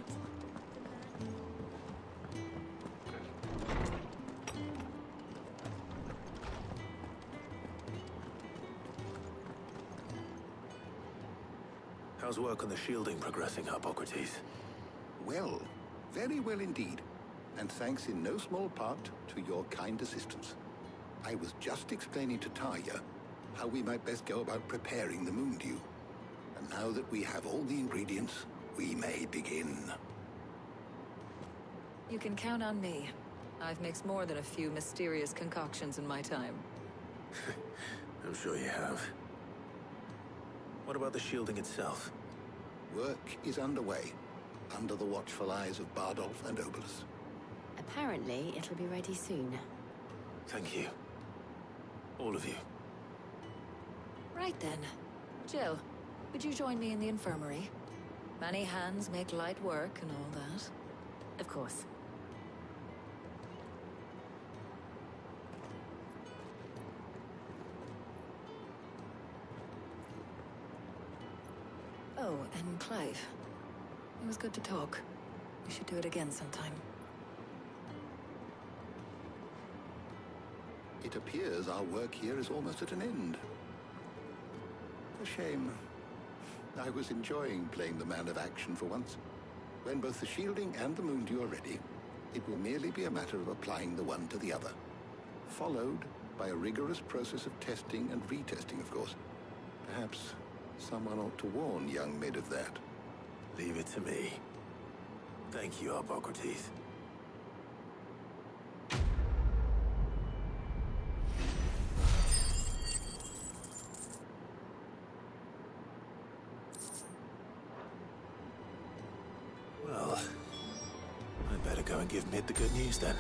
How's work on the shielding progressing, Hippocrates? Well, very well indeed. And thanks in no small part to your kind assistance. I was just explaining to Taya how we might best go about preparing the moon dew. And now that we have all the ingredients, we may begin. You can count on me. I've mixed more than a few mysterious concoctions in my time. I'm sure you have. What about the shielding itself? Work is underway, under the watchful eyes of Bardolph and Obolus. Apparently, it'll be ready soon. Thank you. All of you. Right then. Jill, would you join me in the infirmary? Many hands make light work and all that. Of course. Oh, and Clive. It was good to talk. We should do it again sometime. It appears our work here is almost at an end. A shame. I was enjoying playing the man of action for once. When both the shielding and the moon dew are ready, it will merely be a matter of applying the one to the other. Followed by a rigorous process of testing and retesting, of course. Perhaps someone ought to warn young Mid of that. Leave it to me. Thank you, Hippocrates. Well, I'd better go and give Mid the good news then.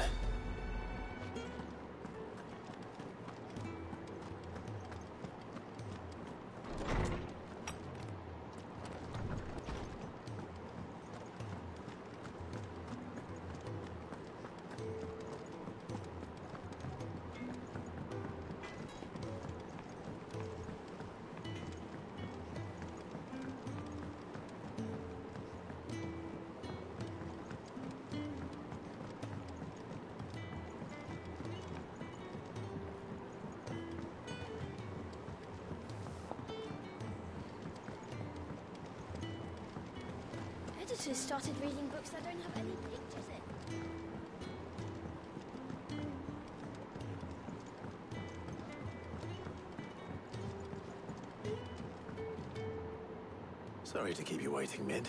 Editors started reading books that don't have any pictures in. Sorry to keep you waiting, Mid.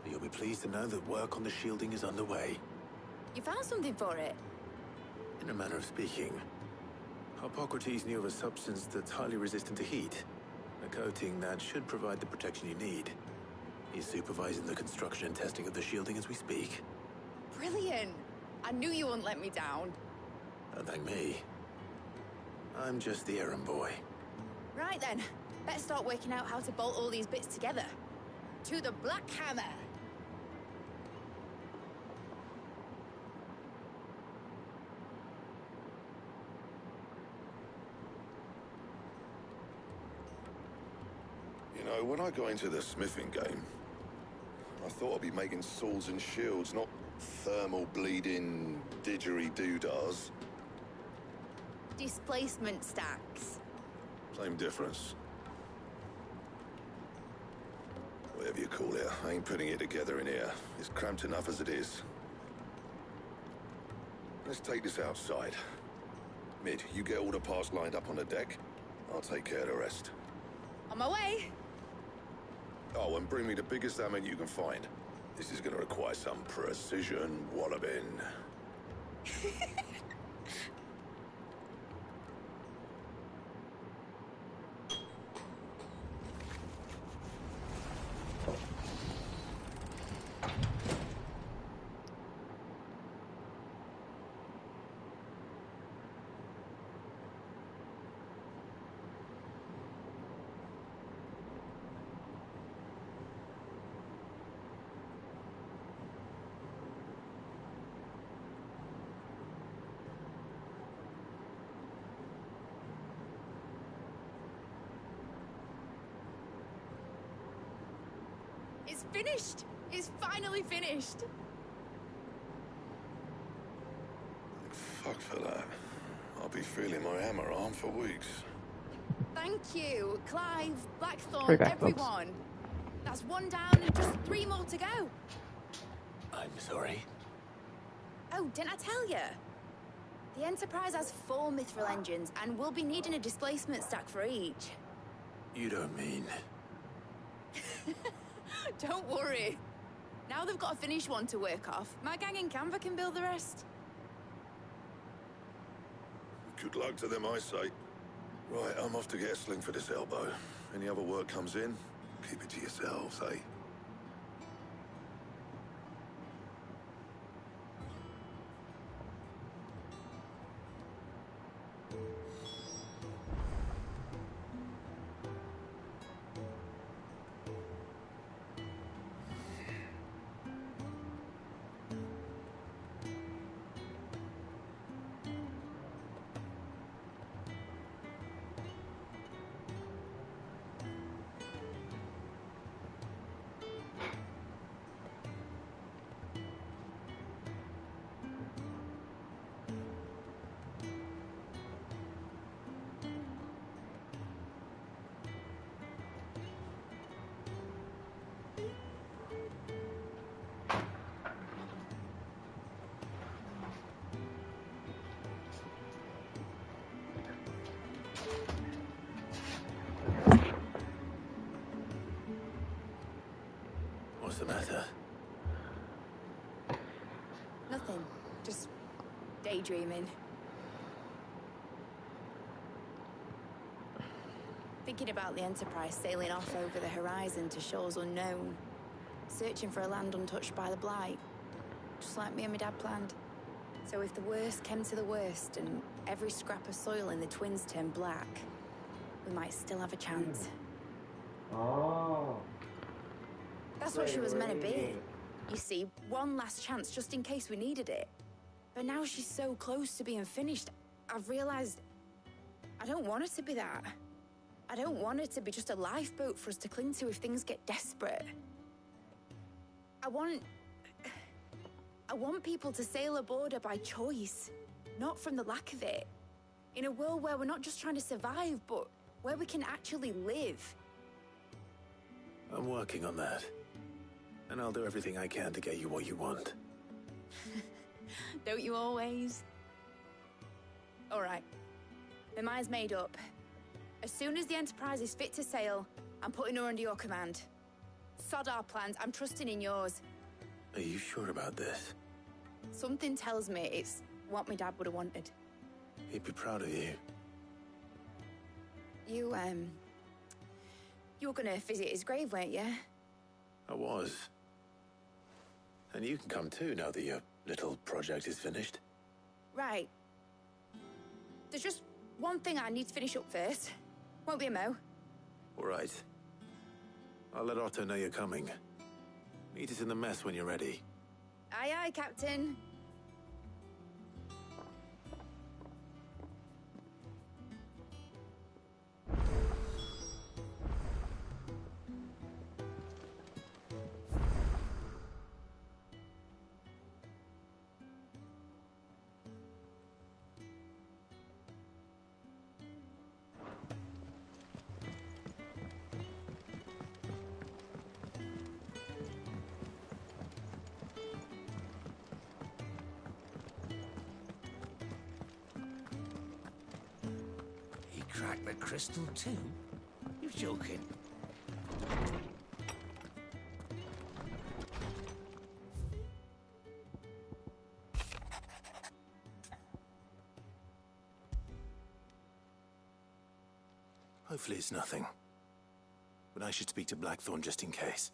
But you'll be pleased to know that work on the shielding is underway. You found something for it? In a manner of speaking, Hippocrates knew of a substance that's highly resistant to heat. A coating that should provide the protection you need. He's supervising the construction and testing of the shielding as we speak. Brilliant! I knew you wouldn't let me down. Don't thank me. I'm just the errand boy. Right then, better start working out how to bolt all these bits together. To the Black Hammer! You know, when I got into the smithing game, I thought I'd be making swords and shields, not thermal bleeding didgeridoo-dahs. Displacement stacks. Same difference. Whatever you call it, I ain't putting it together in here. It's cramped enough as it is. Let's take this outside. Mid, you get all the parts lined up on the deck. I'll take care of the rest. On my way! Oh, and bring me the biggest hammer you can find. This is gonna require some precision walloping. It's finished! It's finally finished! Fuck for that. I'll be feeling my hammer arm for weeks. Thank you, Clive, Three Blackthorn, back everyone. That's one down and just 3 more to go. I'm sorry. Oh, didn't I tell you? The Enterprise has 4 mithril engines, and we'll be needing a displacement stack for each. You don't mean... Don't worry. Now they've got a finished one to work off. My gang in Canva can build the rest. Good luck to them, I say. Right, I'm off to get a sling for this elbow. Any other work comes in, keep it to yourselves, eh? What's the matter? Nothing. Just daydreaming. Thinking about the Enterprise sailing off over the horizon to shores unknown. Searching for a land untouched by the Blight. Just like me and my dad planned. So if the worst came to the worst and every scrap of soil in the Twins turned black, we might still have a chance. Oh. That's what she was meant to be. You see, one last chance just in case we needed it. But now she's so close to being finished, I've realized I don't want it to be that. I don't want it to be just a lifeboat for us to cling to if things get desperate. I want people to sail aboard her by choice, not from the lack of it. In a world where we're not just trying to survive, but where we can actually live. I'm working on that. And I'll do everything I can to get you what you want. Don't you always? All right. My mind's made up. As soon as the Enterprise is fit to sail, I'm putting her under your command. Sod our plans, I'm trusting in yours. Are you sure about this? Something tells me it's what my dad would have wanted. He'd be proud of you. You were gonna visit his grave, weren't you? I was. And you can come too now that your little project is finished. Right. There's just one thing I need to finish up first. Won't be a mo. All right. I'll let Otto know you're coming. Meet us in the mess when you're ready. Aye, aye, Captain. Crack the crystal too? You're joking. Hopefully it's nothing. But I should speak to Blackthorn just in case.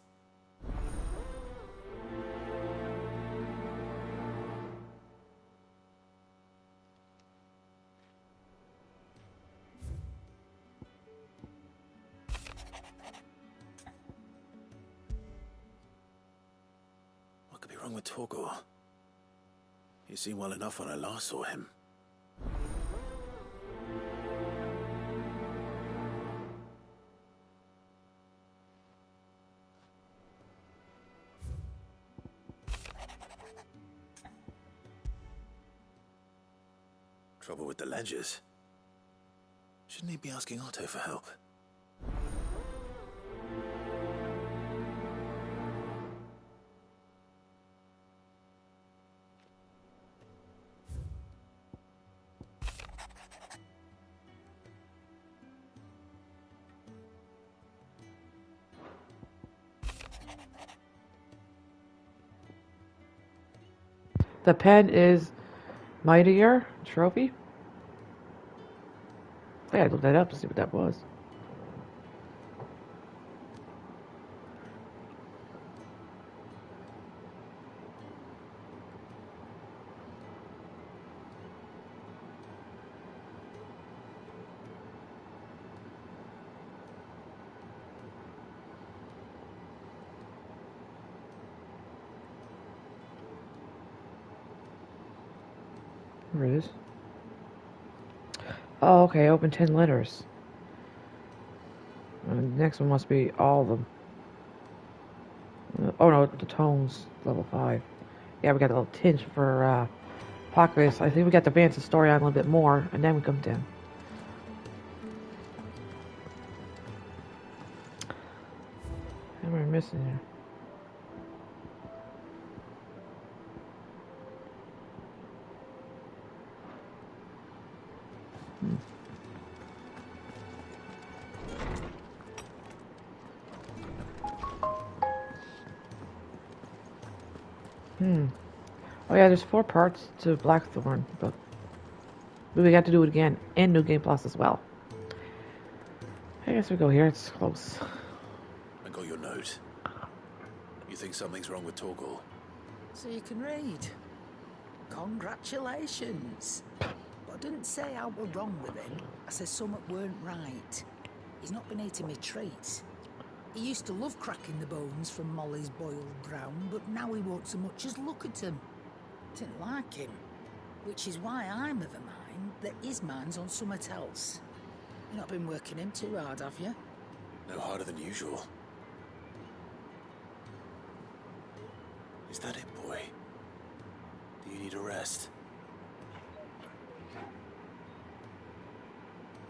What could be wrong with Torgor? He seemed well enough when I last saw him. Trouble with the ledgers. Shouldn't he be asking Otto for help? The pen is mightier trophy. I gotta look that up to see what that was. Where it is? Oh, okay. Open 10 letters. The next one must be all of them. Oh no, the tones, level 5. Yeah, we got a little tinge for Apocalypse. I think we got to advance the story on a little bit more, and then we come down. What am I missing here? Oh yeah, there's 4 parts to Blackthorn, but we got to do it again, and New Game Plus as well. I guess we go here, it's close. I got your note. You think something's wrong with Torgal? So you can read. Congratulations. But I didn't say I were wrong with him. I said something weren't right. He's not been eating me treats. He used to love cracking the bones from Molly's boiled brown, but now he won't so much as look at them. Didn't like him. Which is why I'm of a mind that his mind's on something else. You've not been working him too hard, have you? No harder than usual. Is that it, boy? Do you need a rest?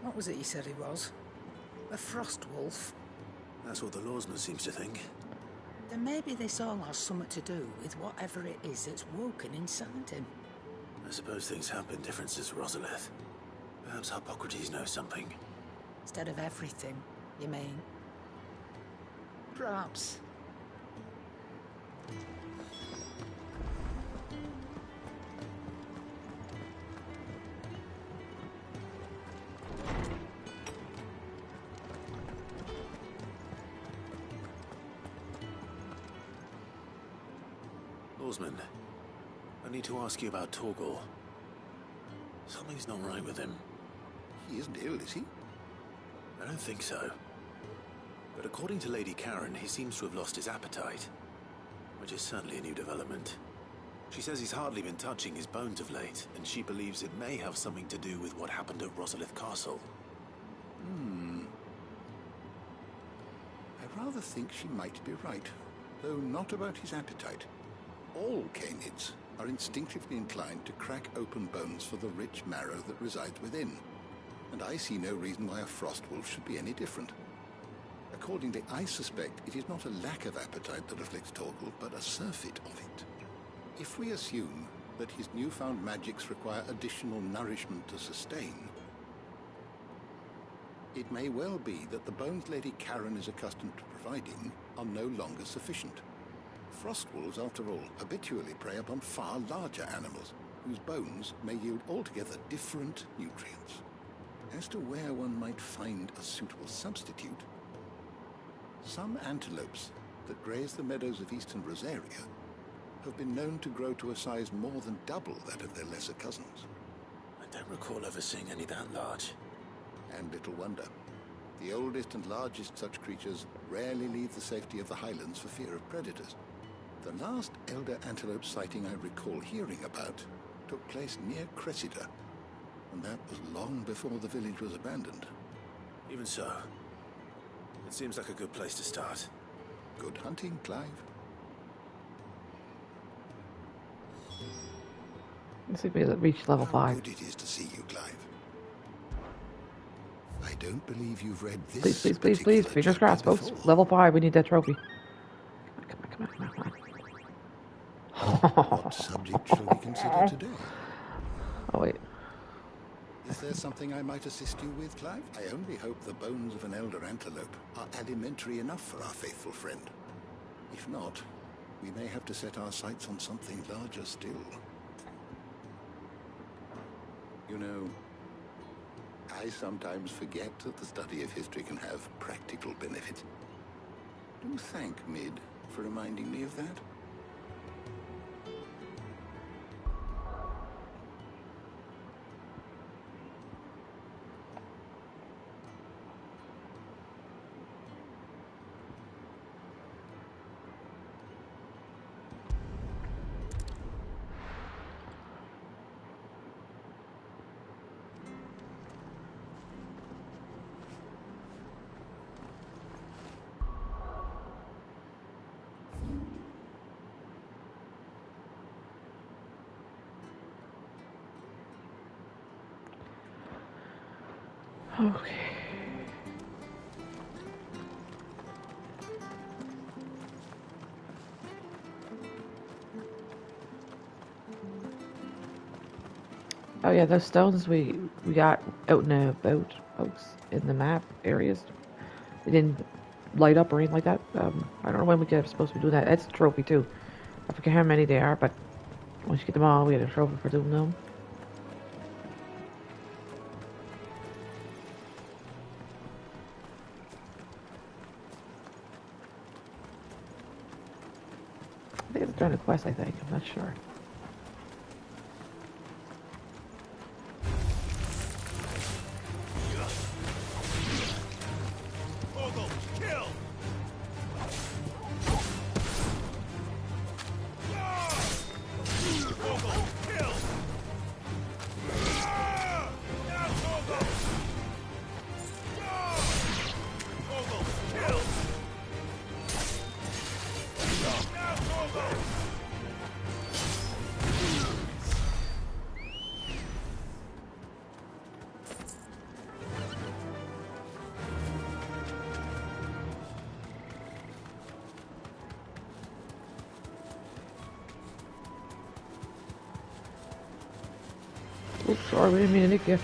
What was it you said he was? A frost wolf? That's what the lawsman seems to think. Then maybe this all has something to do with whatever it is that's woken inside him. I suppose things have been different since Rosalith. Perhaps Hippocrates knows something. Instead of everything, you mean? Perhaps. Lawsman, I need to ask you about Torgal. Something's not right with him. He isn't ill, is he? I don't think so. But according to Lady Karen, he seems to have lost his appetite, which is certainly a new development. She says he's hardly been touching his bones of late, and she believes it may have something to do with what happened at Rosalith Castle. I rather think she might be right, though not about his appetite. All canids are instinctively inclined to crack open bones for the rich marrow that resides within, and I see no reason why a frost wolf should be any different. Accordingly, I suspect it is not a lack of appetite that afflicts Torgal, but a surfeit of it. If we assume that his newfound magics require additional nourishment to sustain, it may well be that the bones Lady Karen is accustomed to providing are no longer sufficient. Frost wolves, after all, habitually prey upon far larger animals, whose bones may yield altogether different nutrients. As to where one might find a suitable substitute, some antelopes that graze the meadows of eastern Rosaria have been known to grow to a size more than double that of their lesser cousins. I don't recall ever seeing any that large. And little wonder. The oldest and largest such creatures rarely leave the safety of the highlands for fear of predators. The last elder antelope sighting I recall hearing about took place near Cressida, and that was long before the village was abandoned. Even so, it seems like a good place to start. Good hunting, Clive. Let's see if we reach level 5. Good it is to see you, Clive. I don't believe you've read this. Please, please, please, please. Fingers crossed, folks. Level 5. We need that trophy. Come on. What subject shall we consider today? Oh, wait. Is there something I might assist you with, Clive? I only hope the bones of an elder antelope are alimentary enough for our faithful friend. If not, we may have to set our sights on something larger still. You know, I sometimes forget that the study of history can have practical benefits. Do thank Mid for reminding me of that. Okay. Oh yeah, those stones we got out and about, folks, in the map areas. They didn't light up or anything like that. I don't know when we get supposed to be doing that. That's a trophy too. I forget how many there are, but once you get them all, we get a trophy for doing them. I think it's during the quest, I think. I'm not sure. Oops, sorry, we didn't mean to nick you.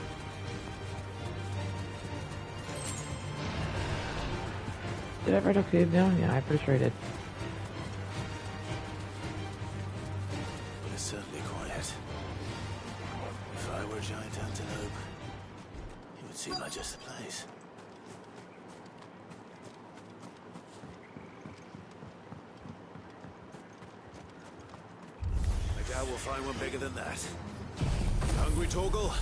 Did I write a cave down? Yeah, I'm pretty sure I did. But it's certainly quiet. If I were a giant antelope, it would seem like just the place. I doubt we'll find one bigger than that. Hungry, Torgal?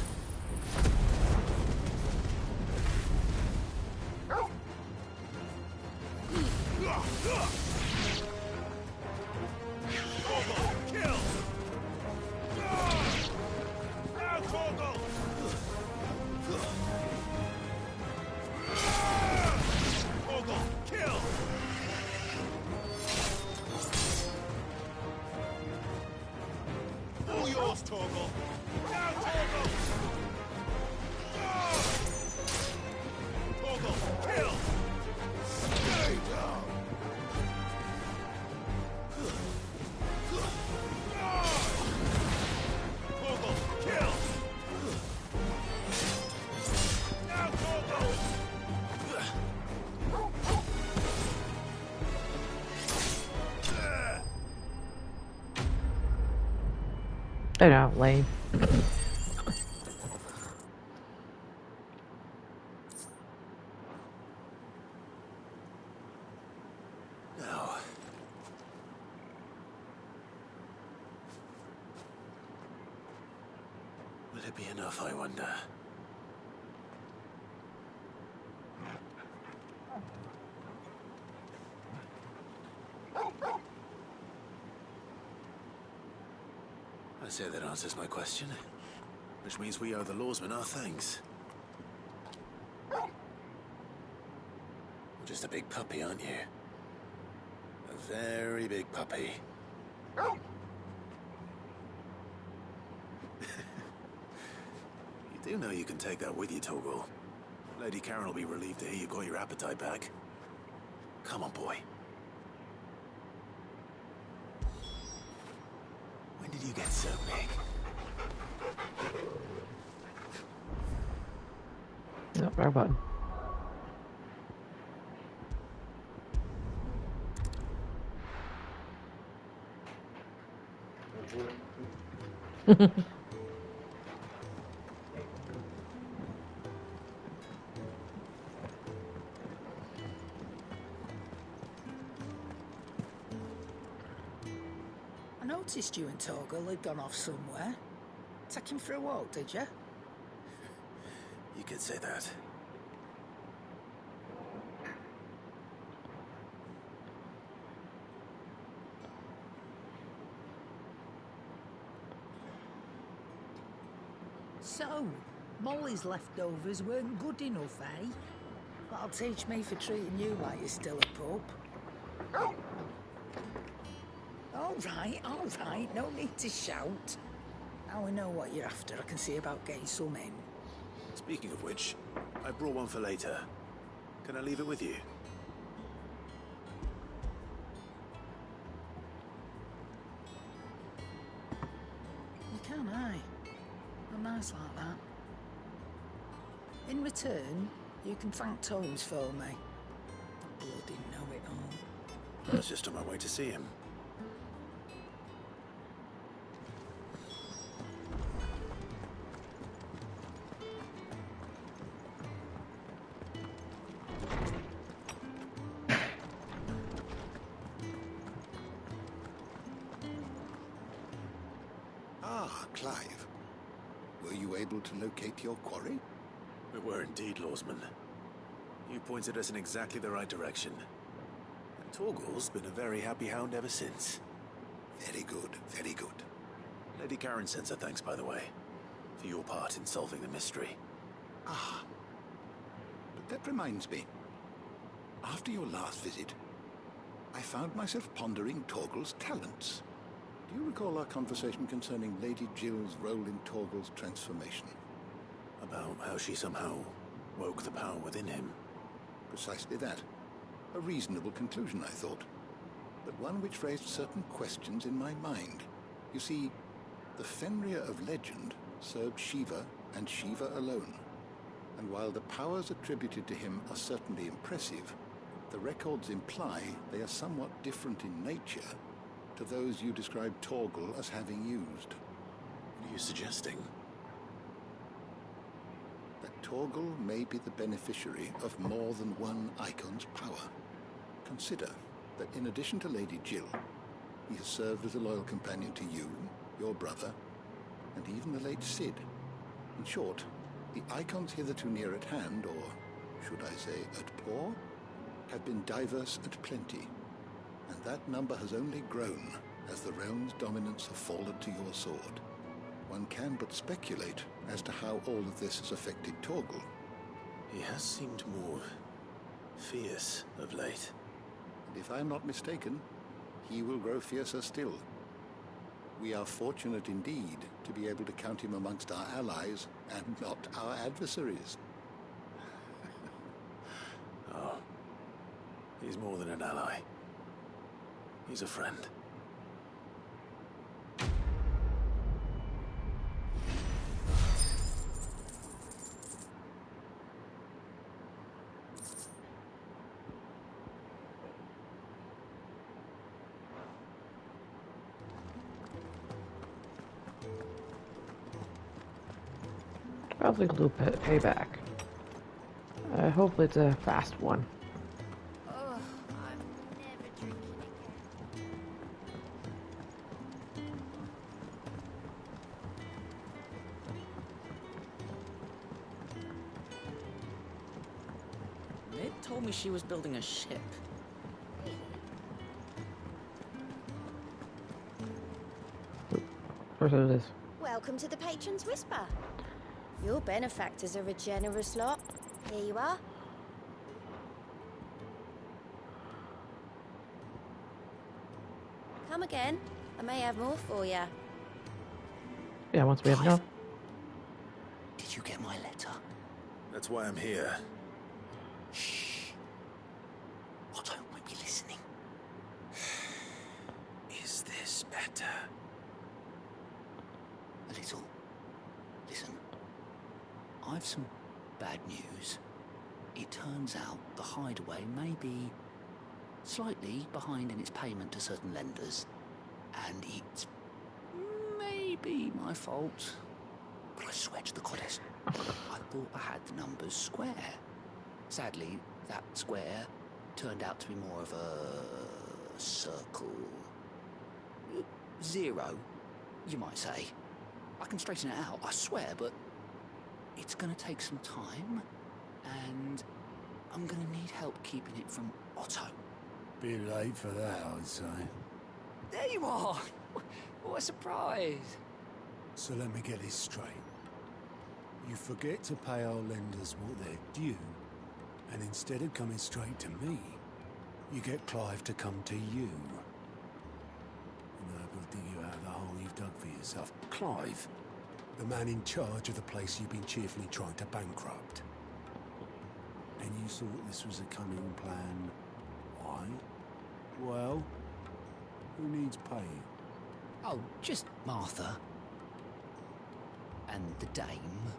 I know, lame. Now, will it be enough, I wonder? I say that answers my question. Which means we owe the lawsmen our thanks. You're just a big puppy, aren't you? A very big puppy. do know you can take that with you, Torgal. Lady Karen will be relieved to hear you got your appetite back. Come on, boy. When did you get so big? No, wrong button. I noticed you and Torgal had gone off somewhere. Take him for a walk, did you? You could say that. So, Molly's leftovers weren't good enough, eh? That'll teach me for treating you like you're still a pup. All right, no need to shout. Now we know what you're after, I can see about getting some in. Speaking of which, I brought one for later. Can I leave it with you? You can, aye. You're nice like that. In return, you can thank Tomes for me. Bloody know-it-all. I was just on my way to see him. Ah, Clive. Were you able to locate your quarry? We were indeed, Lawsman. You pointed us in exactly the right direction. And Torgal's been a very happy hound ever since. Very good, very good. Lady Karen sends her thanks, by the way, for your part in solving the mystery. Ah. But that reminds me. After your last visit, I found myself pondering Torgal's talents. Do you recall our conversation concerning Lady Jill's role in Torgal's transformation? About how she somehow woke the power within him. Precisely that. A reasonable conclusion, I thought. But one which raised certain questions in my mind. You see, the Fenrir of legend served Shiva and Shiva alone. And while the powers attributed to him are certainly impressive, the records imply they are somewhat different in nature to those you described Torgal as having used. What are you suggesting? That Torgal may be the beneficiary of more than one Eikon's power. Consider that in addition to Lady Jill, he has served as a loyal companion to you, your brother, and even the late Cid. In short, the Eikons hitherto near at hand, or should I say at paw, have been diverse and plenty, and that number has only grown as the realm's dominance have fallen to your sword. One can but speculate as to how all of this has affected Torgal. He has seemed more fierce of late. And if I'm not mistaken, he will grow fiercer still. We are fortunate indeed to be able to count him amongst our allies and not our adversaries. Oh, he's more than an ally. He's a friend. Probably will do payback. Hopefully it's a fast one. Oh, I'm never drinking again. Ned told me she was building a ship. Of course it is. Welcome to the Patron's Whisper. Your benefactors are a generous lot. Here you are. Come again. I may have more for you. Yeah, once we have enough. Did you get my letter? That's why I'm here. Shh. Otto might be listening. Is this better? A little. Listen. I've some bad news. It turns out the hideaway may be slightly behind in its payment to certain lenders. And it's maybe my fault. But I swear to the goddess, I thought I had the numbers square. Sadly, that square turned out to be more of a circle. 0, you might say. I can straighten it out, I swear, but it's gonna take some time, and I'm gonna need help keeping it from Otto. Bit late for that, I'd say. There you are! What a surprise! So let me get this straight. You forget to pay our lenders what they're due, and instead of coming straight to me, you get Clive to come to you. And I'll dig you out of the hole you've dug for yourself. Clive, the man in charge of the place you've been cheerfully trying to bankrupt. And you thought this was a cunning plan. Why? Well, who needs paying? Oh, just Martha. And the dame.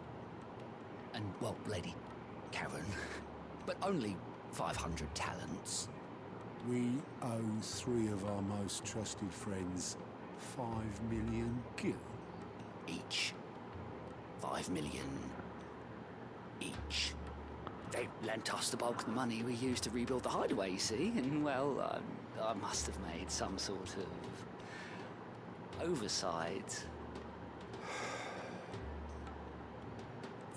And, well, Lady Karen. But only 500 talents. We owe 3 of our most trusted friends 5 million gil. Each. 5 million. Each. They lent us the bulk of the money we used to rebuild the hideaway, you see, and, well, I must have made some sort of oversight.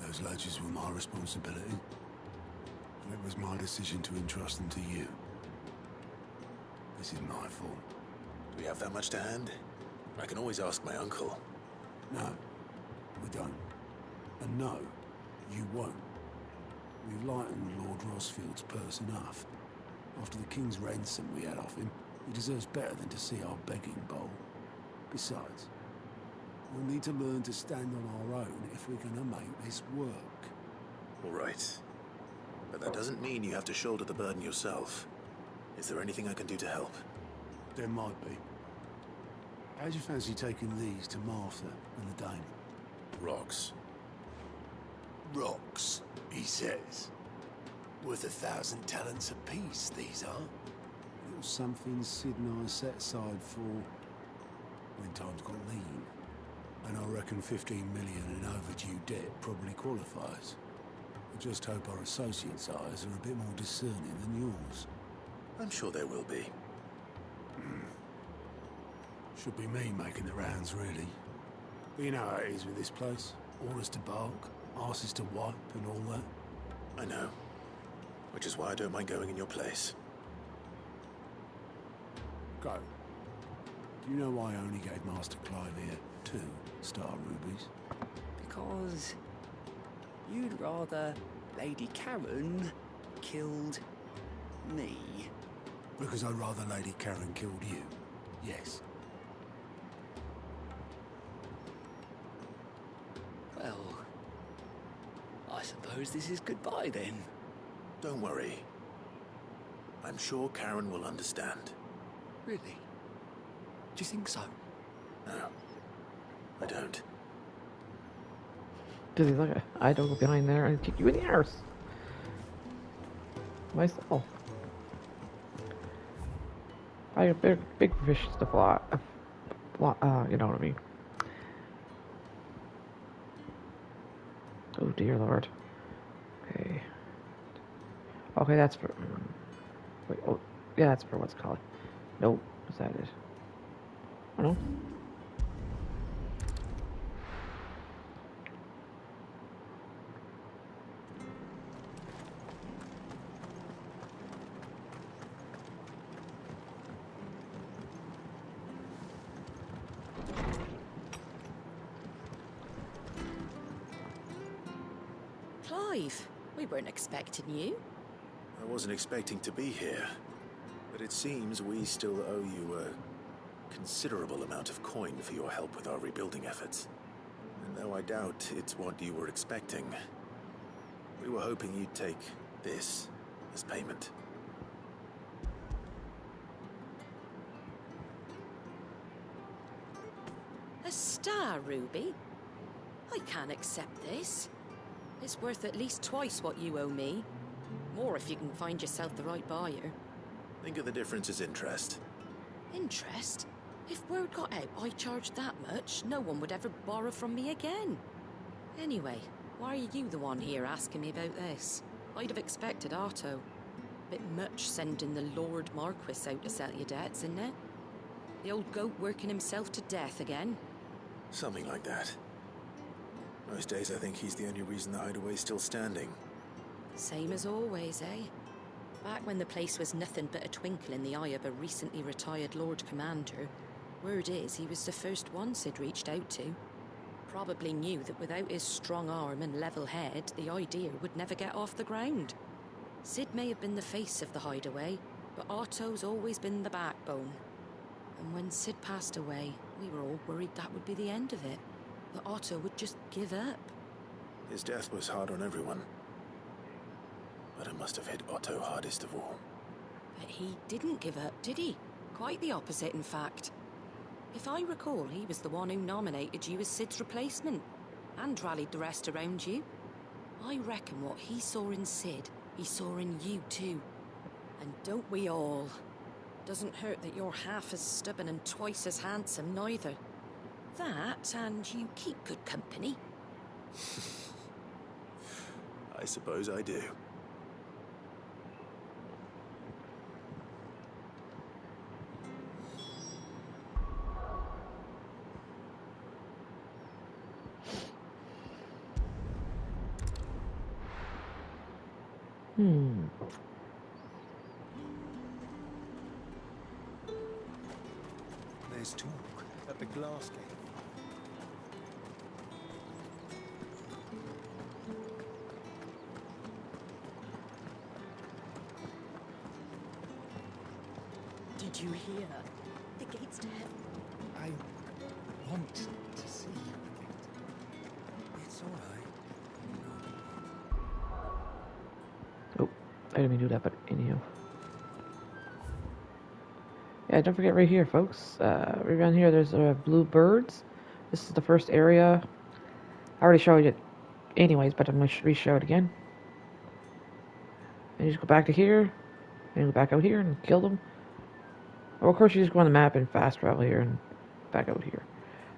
Those ledgers were my responsibility. And it was my decision to entrust them to you. This is my fault. Do we have that much to hand? I can always ask my uncle. No, we don't. And no, you won't. We've lightened Lord Rosfield's purse enough. After the King's ransom we had off him, he deserves better than to see our begging bowl. Besides, we'll need to learn to stand on our own if we're gonna make this work. All right. But that doesn't mean you have to shoulder the burden yourself. Is there anything I can do to help? There might be. How'd you fancy taking these to Martha and the dame? Rocks. Rocks, he says. Worth 1,000 talents apiece, these are. Little something Sid and I set aside for when times got lean. And I reckon 15 million in overdue debt probably qualifies. I just hope our associates' eyes are a bit more discerning than yours. I'm sure there will be. Should be me making the rounds, really. But you know how it is with this place. Orders to bark, arses to wipe, and all that. I know. Which is why I don't mind going in your place. Go. Do you know why I only gave Master Clive here 2 star rubies? Because you'd rather Lady Karen killed me. Because I'd rather Lady Karen killed you. Yes. Well, I suppose this is goodbye then. Don't worry. I'm sure Karen will understand. Really? Do you think so? No, I don't. Does he look at? I don't go behind there and kick you in the arse. Myself. I have big fish to fly. You know what I mean. Oh dear Lord. Okay. Okay, that's for. Wait. Oh, yeah, that's for what's it called. Nope. Is that it? I don't know. Clive, we weren't expecting you. I wasn't expecting to be here. But it seems we still owe you a considerable amount of coin for your help with our rebuilding efforts. And though I doubt it's what you were expecting. We were hoping you'd take this as payment. A star ruby? I can't accept this. It's worth at least twice what you owe me. More if you can find yourself the right buyer. Think of the difference as interest. Interest? If word got out I charged that much, no one would ever borrow from me again. Anyway, why are you the one here asking me about this? I'd have expected Otto. Bit much sending the Lord Marquis out to settle your debts, isn't it? The old goat working himself to death again? Something like that. Most days I think he's the only reason the hideaway's still standing. Same as always, eh? Back when the place was nothing but a twinkle in the eye of a recently retired Lord Commander, word is he was the first one Sid reached out to. Probably knew that without his strong arm and level head, the idea would never get off the ground. Sid may have been the face of the hideaway, but Otto's always been the backbone. And when Sid passed away, we were all worried that would be the end of it. That Otto would just give up. His death was hard on everyone. But it must have hit Otto hardest of all. But he didn't give up, did he? Quite the opposite, in fact. If I recall, he was the one who nominated you as Sid's replacement, and rallied the rest around you. I reckon what he saw in Sid, he saw in you too. And don't we all? Doesn't hurt that you're half as stubborn and twice as handsome, neither. That, and you keep good company. I suppose I do. There's talk at the glass gate. Did you hear? The gates to heaven. I want to see you again. It's all right. Oh, I didn't mean to do that, but anyhow. Yeah, don't forget right here, folks. Right around here, there's blue birds. This is the first area. I already showed it anyways, but I'm going to re-show it again. And you just go back to here, and go back out here and kill them. Well, of course, you just go on the map and fast travel here and back out here.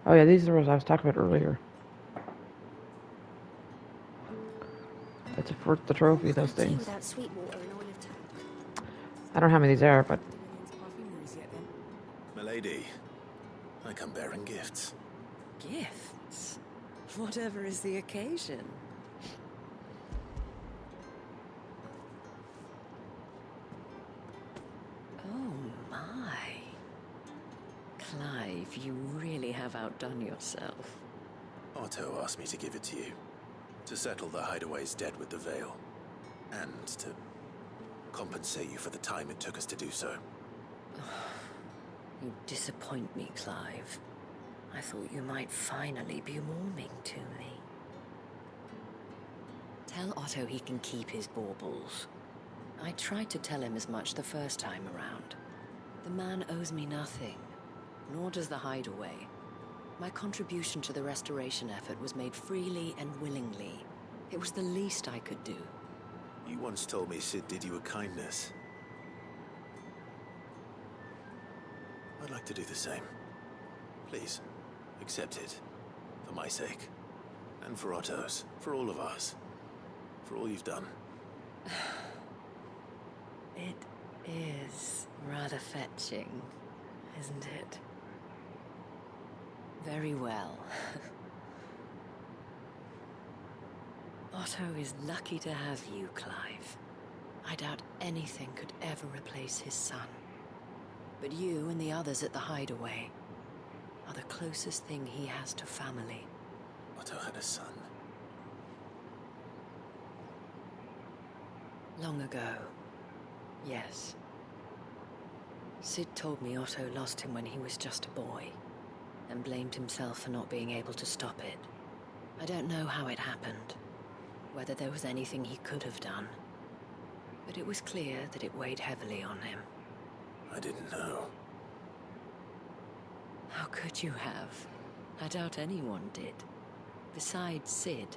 Oh yeah, these are what I was talking about earlier. That's for the trophy, those things. Without sweet water and olive town. I don't know how many these are, but... Milady, I come bearing gifts. Gifts? Whatever is the occasion. Oh my. Clive, you really have outdone yourself. Otto asked me to give it to you. To settle the hideaway's debt with the Veil. And to compensate you for the time it took us to do so. You disappoint me, Clive. I thought you might finally be warming to me. Tell Otto he can keep his baubles. I tried to tell him as much the first time around. The man owes me nothing, nor does the hideaway. My contribution to the restoration effort was made freely and willingly. It was the least I could do. You once told me Sid did you a kindness. I'd like to do the same. Please, accept it. For my sake. And for Otto's. For all of us. For all you've done. It is rather fetching, isn't it? Very well. Otto is lucky to have you, Clive. I doubt anything could ever replace his son. But you and the others at the hideaway are the closest thing he has to family. Otto had a son. Long ago, yes. Sid told me Otto lost him when he was just a boy, and blamed himself for not being able to stop it. I don't know how it happened, whether there was anything he could have done, but it was clear that it weighed heavily on him. I didn't know. How could you have? I doubt anyone did. Besides Sid,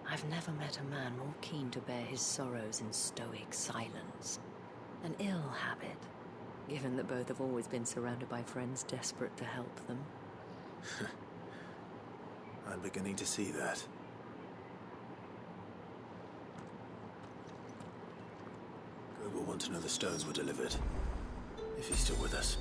I've never met a man more keen to bear his sorrows in stoic silence. An ill habit, given that both have always been surrounded by friends desperate to help them. I'm beginning to see that. Good will want to know the stones were delivered, if he's still with us.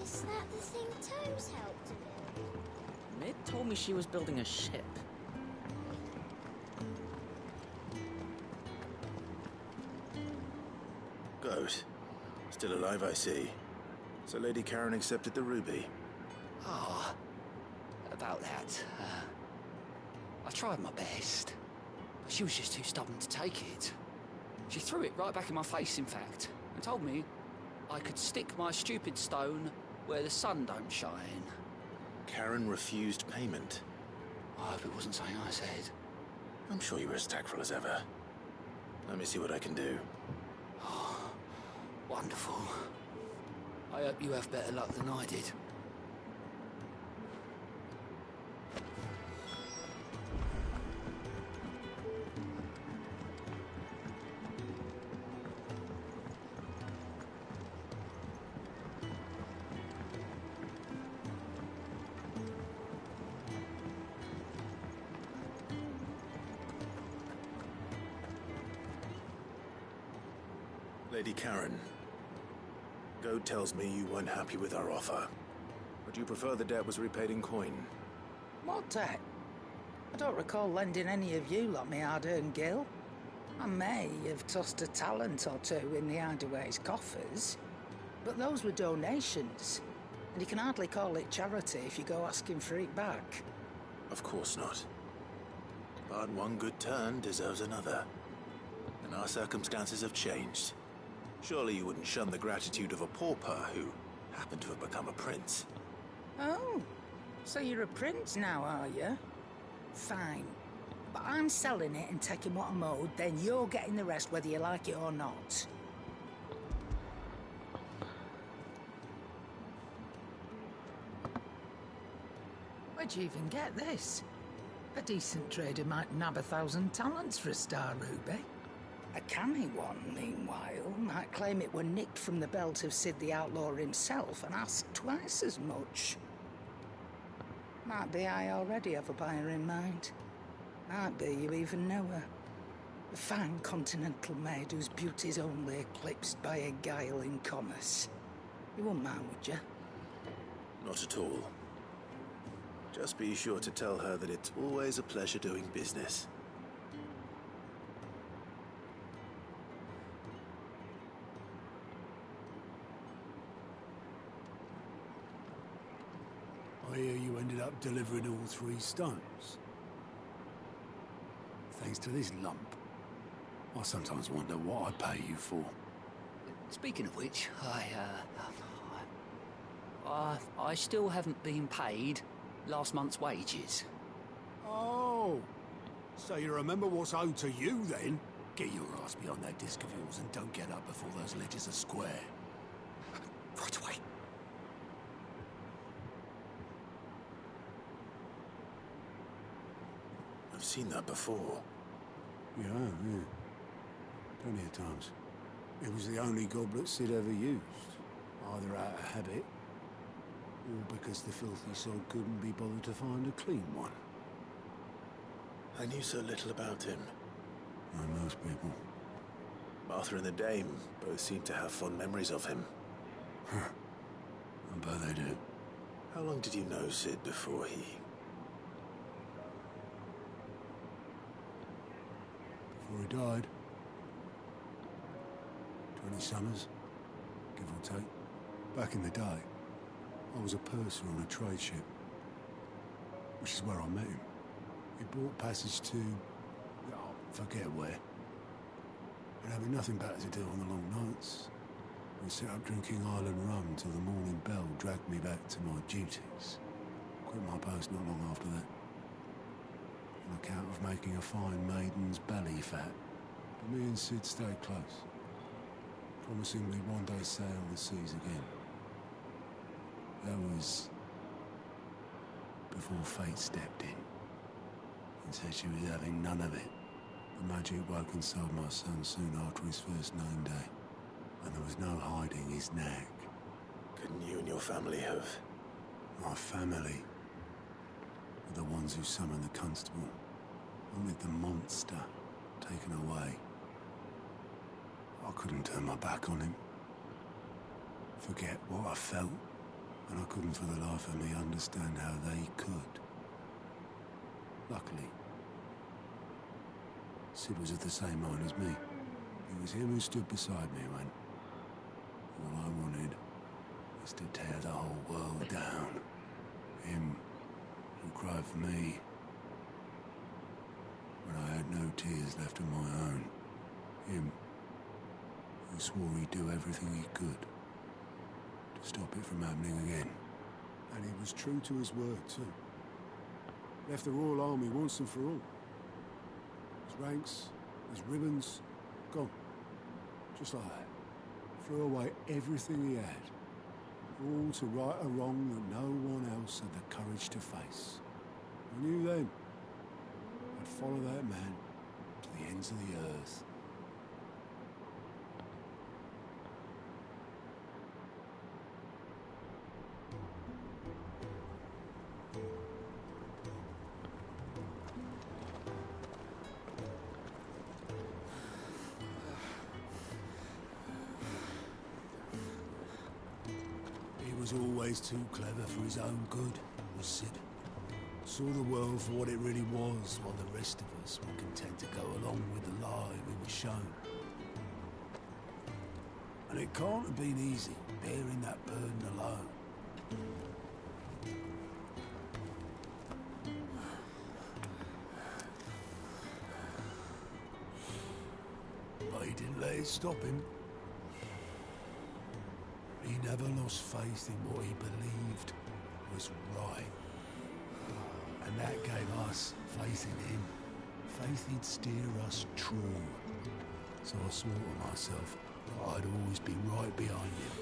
Is that the thing Tomes helped to build? Mid told me she was building a ship. Goat. Still alive, I see. So Lady Karen accepted the ruby. Ah, about that. I tried my best, but she was just too stubborn to take it. She threw it right back in my face, in fact, and told me I could stick my stupid stone where the sun don't shine. Karen refused payment. I hope it wasn't something I said. I'm sure you were as tactful as ever. Let me see what I can do. Oh, wonderful. I hope you have better luck than I did. Lady Karen, Goat tells me you weren't happy with our offer. Would you prefer the debt was repaid in coin? What debt? I don't recall lending any of you lot me hard-earned gil. I may have tossed a talent or two in the Hideaway's coffers, but those were donations, and you can hardly call it charity if you go asking for it back. Of course not. But one good turn deserves another. And our circumstances have changed. Surely you wouldn't shun the gratitude of a pauper who happened to have become a prince. Oh, so you're a prince now, are you? Fine. But I'm selling it and taking what I'm owed, then you're getting the rest whether you like it or not. Where'd you even get this? A decent trader might nab 1,000 talents for a star ruby. A canny one, meanwhile, might claim it were nicked from the belt of Sid the Outlaw himself and ask twice as much. Might be I already have a buyer in mind. Might be you even know her. A fine continental maid whose beauty's only eclipsed by a guile in commerce. You wouldn't mind, would you? Not at all. Just be sure to tell her that it's always a pleasure doing business. I hear you ended up delivering all 3 stones. Thanks to this lump. I sometimes wonder what I pay you for. Speaking of which, I still haven't been paid last month's wages. Oh, so you remember what's owed to you then? Get your ass behind that disc of yours and don't get up before those ledgers are square. Right away. I've seen that before. Yeah. Plenty of times. It was the only goblet Sid ever used. Either out of habit, or because the filthy soul couldn't be bothered to find a clean one. I knew so little about him. Like most people. Martha and the Dame both seem to have fond memories of him. I bet they do. How long did you know Sid before he... Before he died. 20 summers, give or take. Back in the day, I was a purser on a trade ship. which is where I met him. He bought passage to... oh, forget where. And having nothing better to do on the long nights, we set up drinking Island rum till the morning bell dragged me back to my duties. Quit my post not long after that. On account of making a fine maiden's belly fat. But me and Sid stayed close, promising we'd one day sail the seas again. That was before fate stepped in and said she was having none of it. The magic woke inside my son soon after his first name day, and there was no hiding his nag. Couldn't you and your family have... My family were the ones who summoned the constable, wanted the monster taken away. I couldn't turn my back on him, forget what I felt, and I couldn't for the life of me understand how they could. Luckily, Sid was of the same mind as me. It was him who stood beside me when all I wanted was to tear the whole world down. Him who cried for me when I had no tears left of my own. Him who swore he'd do everything he could to stop it from happening again. And he was true to his word too. Left the Royal Army once and for all. His ranks, his ribbons, gone. Just like that. Threw away everything he had. All to right a wrong that no one else had the courage to face. I knew then I'd follow that man to the ends of the earth. He was always too clever for his own good, was Sid. Saw the world for what it really was, while the rest of us were content to go along with the lie we were shown. And it can't have been easy, bearing that burden alone. But he didn't let it stop him. He never lost faith in what he believed was right. And that gave us faith in him. Faith he'd steer us true. So I swore to myself that I'd always be right behind him,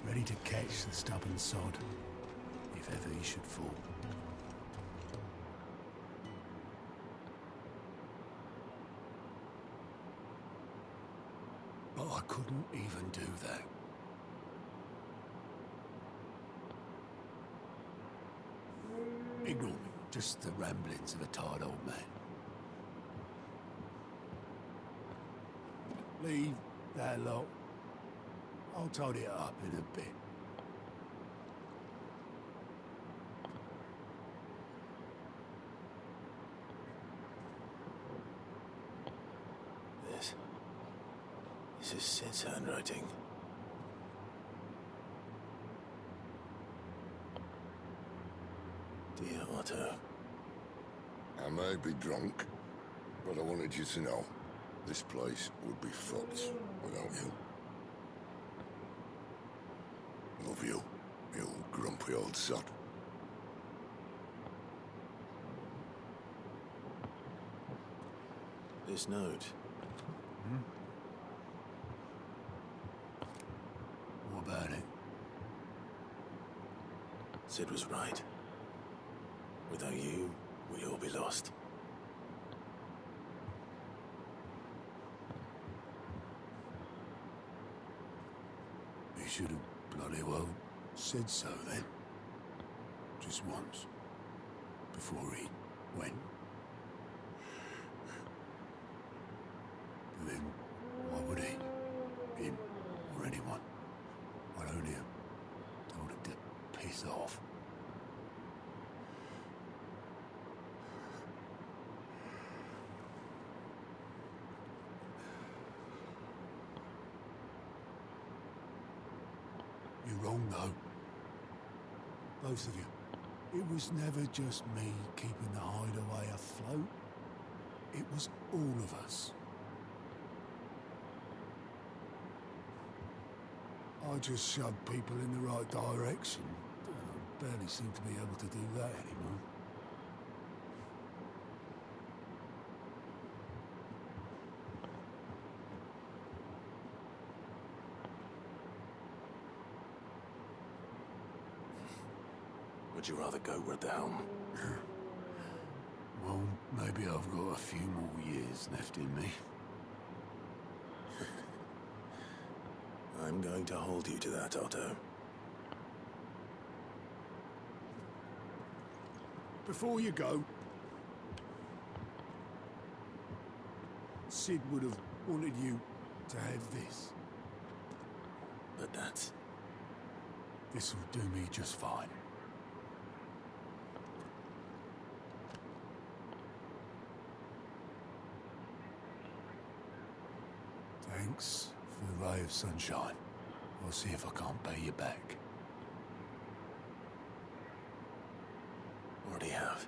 ready to catch the stubborn sod, if ever he should fall. But I couldn't even do that. Ignore me, just the ramblings of a tired old man. Leave that lot. I'll tidy it up in a bit. This is Sid's handwriting. Dear Otto. I may be drunk, but I wanted you to know this place would be fucked without you. Love you, you grumpy old sod. This note. What about it? Sid was right. Without you, we'd all be lost. He should have bloody well said so then. Just once. Before he went. But then, why would he? Him or anyone? I'd only have told him to piss off. You're wrong, though. Both of you. It was never just me keeping the hideaway afloat. It was all of us. I just shoved people in the right direction. I barely seem to be able to do that anymore. Would you rather go with the helm? Well, maybe I've got a few more years left in me. I'm going to hold you to that, Otto. Before you go, Sid would have wanted you to have this. But that's... This will do me just fine. Thanks for the ray of sunshine. I'll see if I can't pay you back. Already have.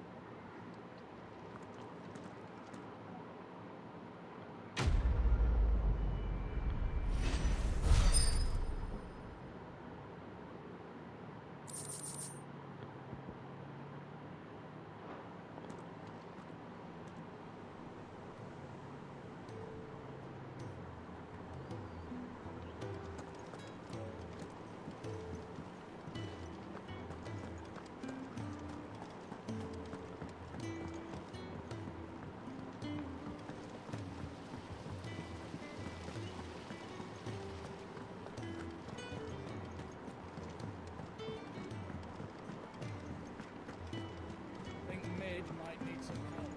Might need some help.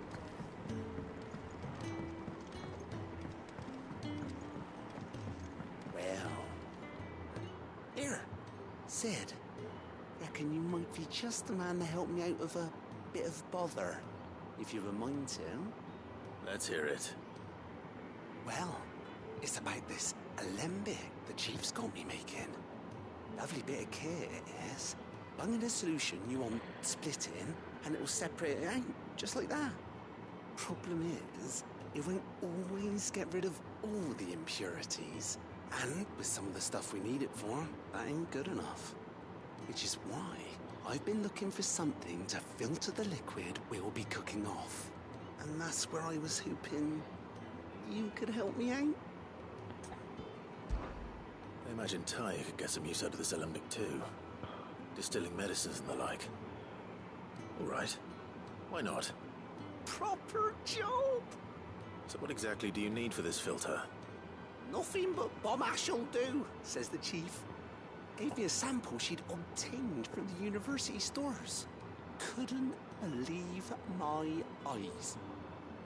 Well. Here, Sid. Reckon you might be just the man to help me out of a bit of bother, if you've a mind to. Let's hear it. Well, it's about this alembic the chief's got me making. Lovely bit of kit it is. Bung in a solution you want splitting, and it'll separate it out, just like that. Problem is, it won't always get rid of all the impurities. And with some of the stuff we need it for, that ain't good enough. Which is why I've been looking for something to filter the liquid we'll be cooking off. And that's where I was hoping you could help me out. I imagine Ty could get some use out of this alembic too. Distilling medicines and the like. All right. Why not? Proper job! So what exactly do you need for this filter? Nothing but bomb ash'll do, says the chief. Gave me a sample she'd obtained from the university stores. Couldn't believe my eyes.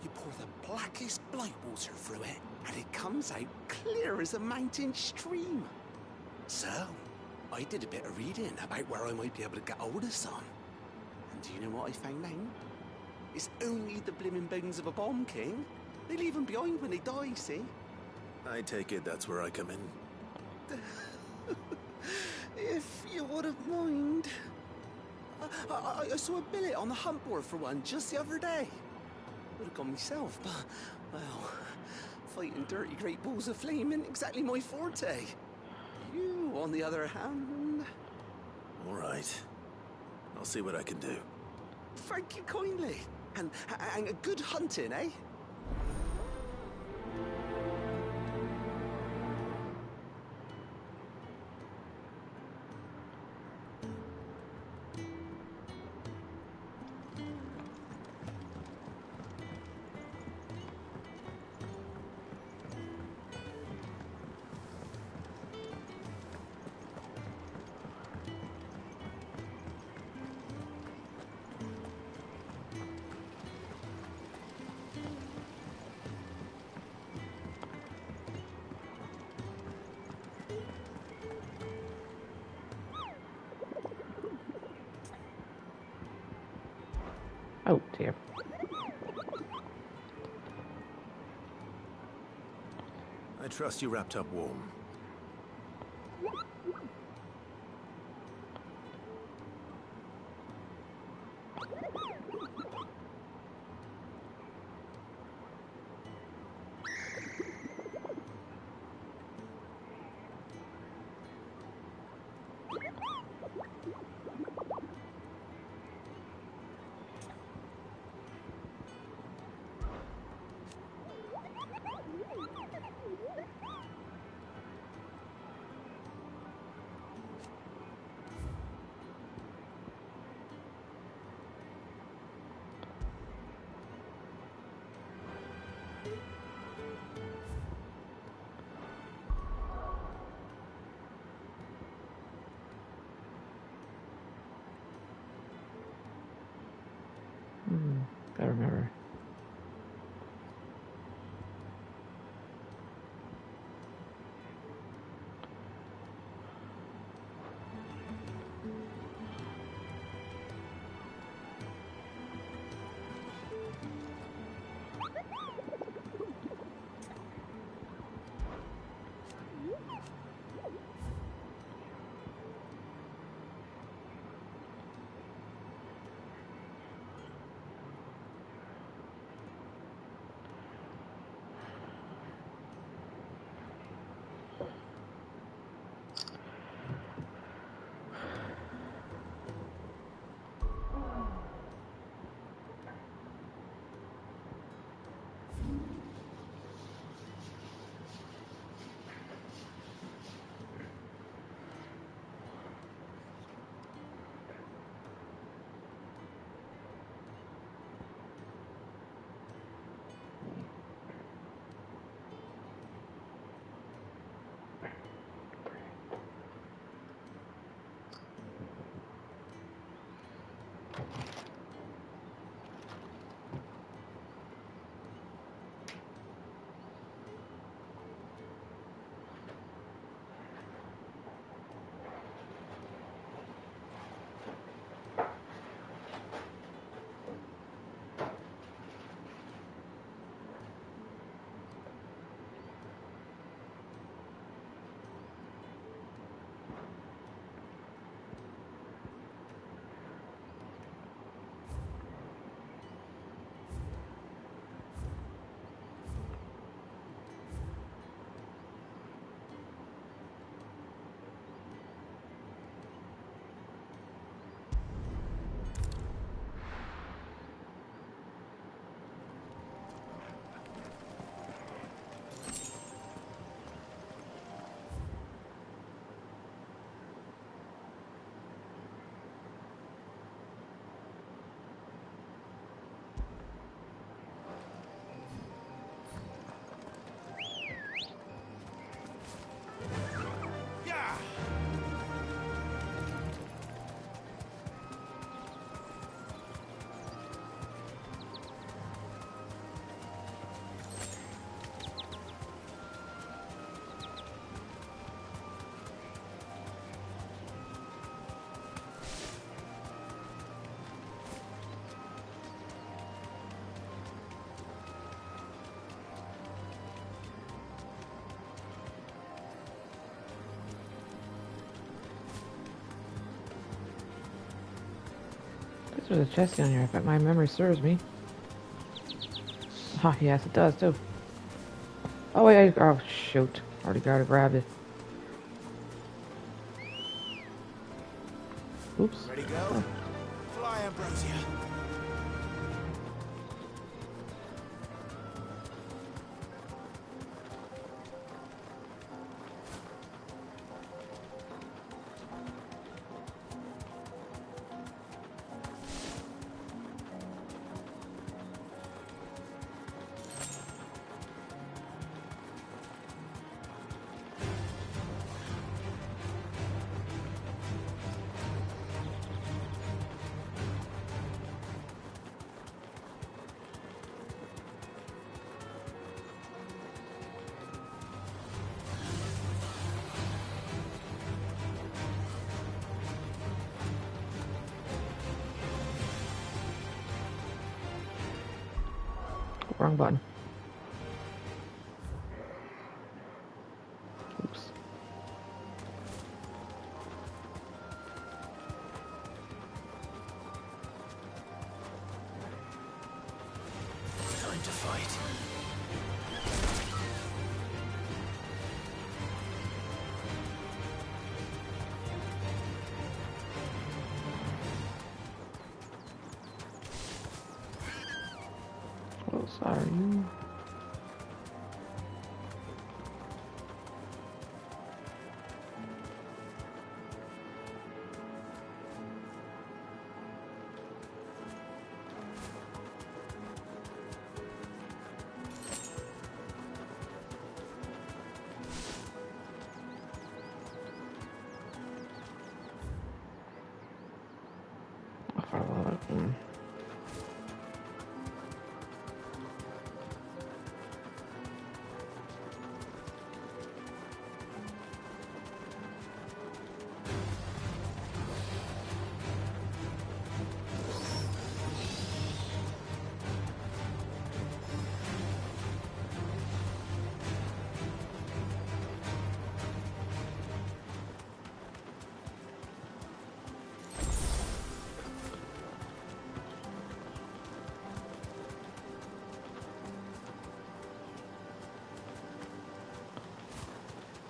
You pour the blackest blight water through it, and it comes out clear as a mountain stream. So, I did a bit of reading about where I might be able to get hold of some. And do you know what I found out? It's only the blimmin' bones of a bomb king. They leave them behind when they die, see? I take it that's where I come in. If you wouldn't mind. I saw a billet on the hunt board for one just the other day. Would have gone myself, but, well, fighting dirty great balls of flame ain't exactly my forte. You, on the other hand... All right. I'll see what I can do. Thank you kindly. And a good hunting, eh? Oh, dear. I trust you wrapped up warm. I remember. There's a chest down here, if my memory serves me. Ah, yes, it does too. Oh wait, oh shoot! Already gotta grab it. Oops. Ready to go? Fly, Ambrosia. Wrong button. Oops. Time to fight. Oh, sorry.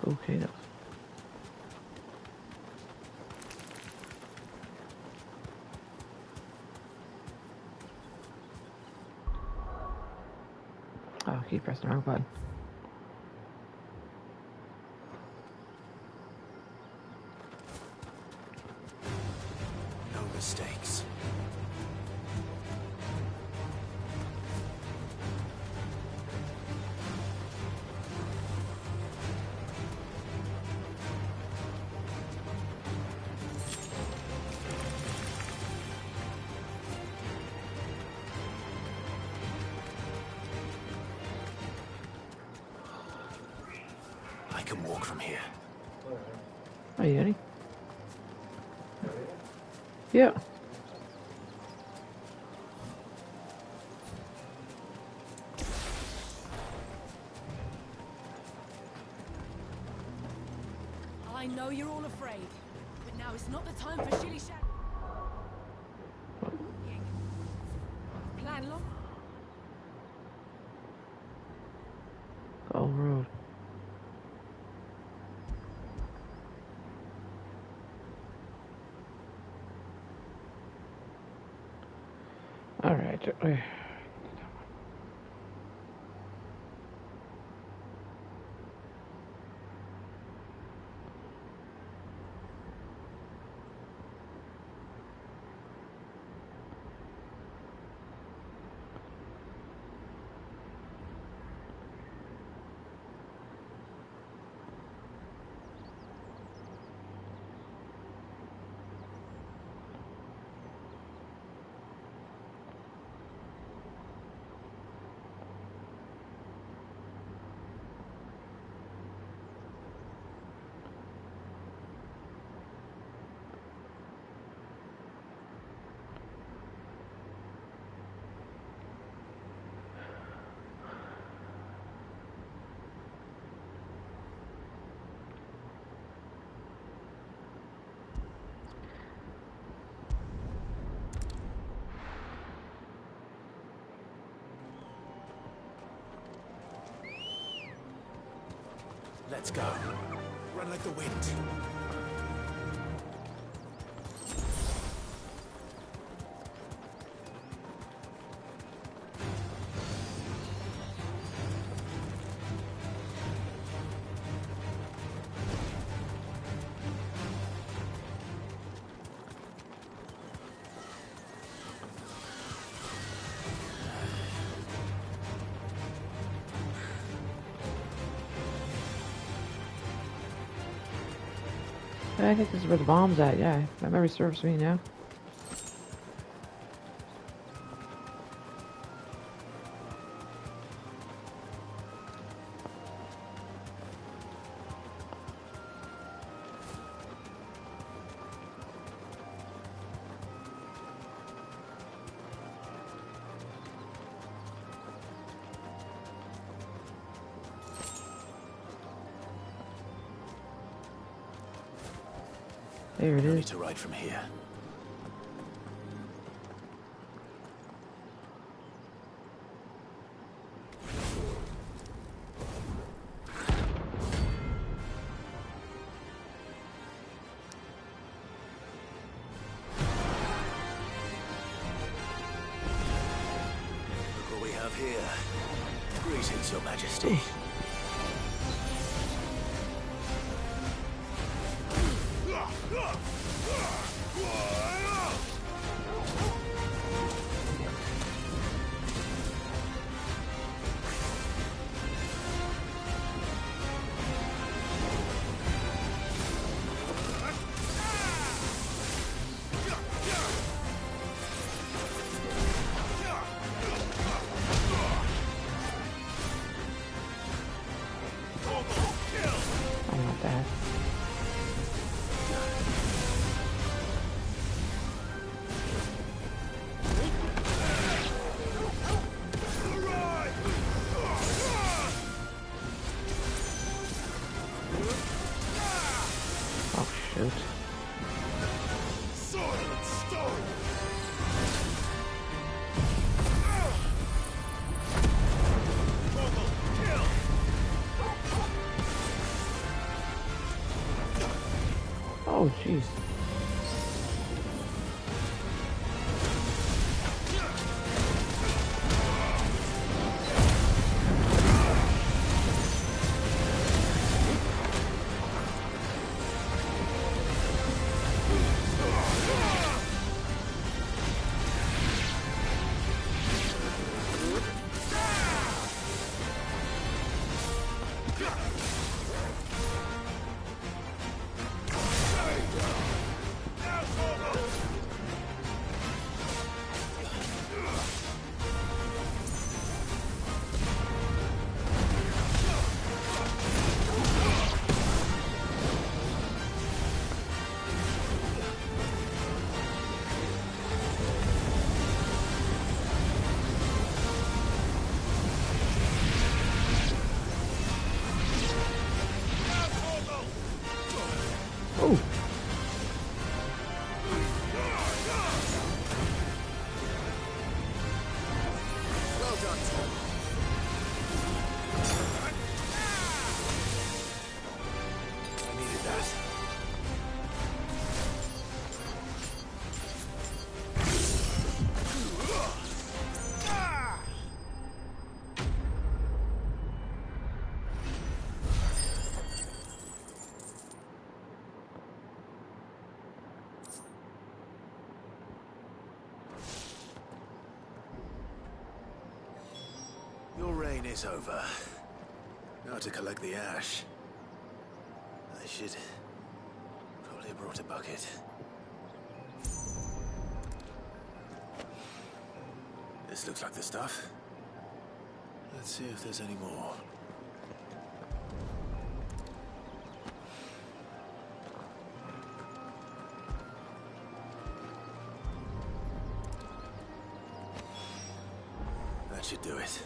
Okay, though. Oh, I keep pressing the wrong button. No mistakes. I can walk from here. Are you ready? Yeah. I know you're all afraid, but now is not the time for shilly shally. Plan long. Go road. All right. Let's go. Run like the wind. I think this is where the bomb's at, yeah. That memory serves me now. There it No is. need to ride from here. Look what we have here. Greetings, Your Majesty. Oh, jeez. Oh. Well done, Tom. I needed that. Your reign is over. Now to collect the ash. I should probably have brought a bucket. This looks like the stuff. Let's see if there's any more. That should do it.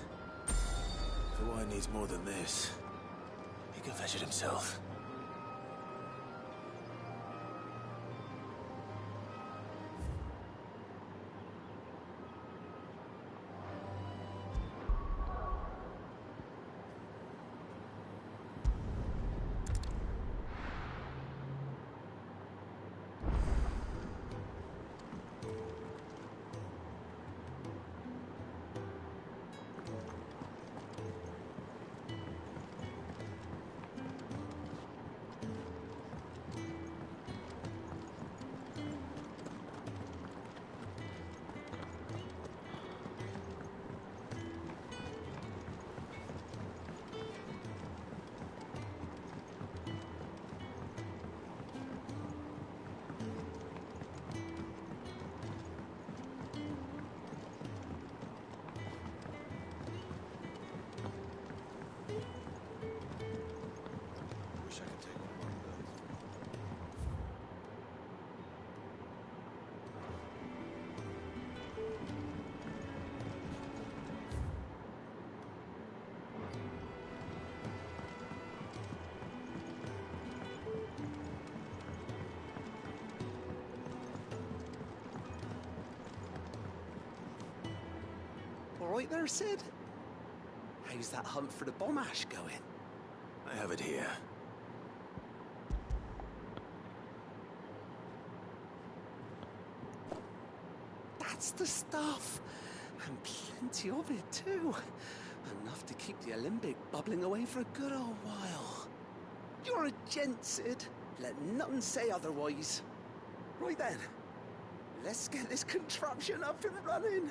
The wine needs more than this. He can fetch it himself. All right there, Sid? How's that hunt for the bomb ash going? I have it here. That's the stuff. And plenty of it, too. Enough to keep the alembic bubbling away for a good old while. You're a gent, Sid. Let nothing say otherwise. Right then, let's get this contraption up and running.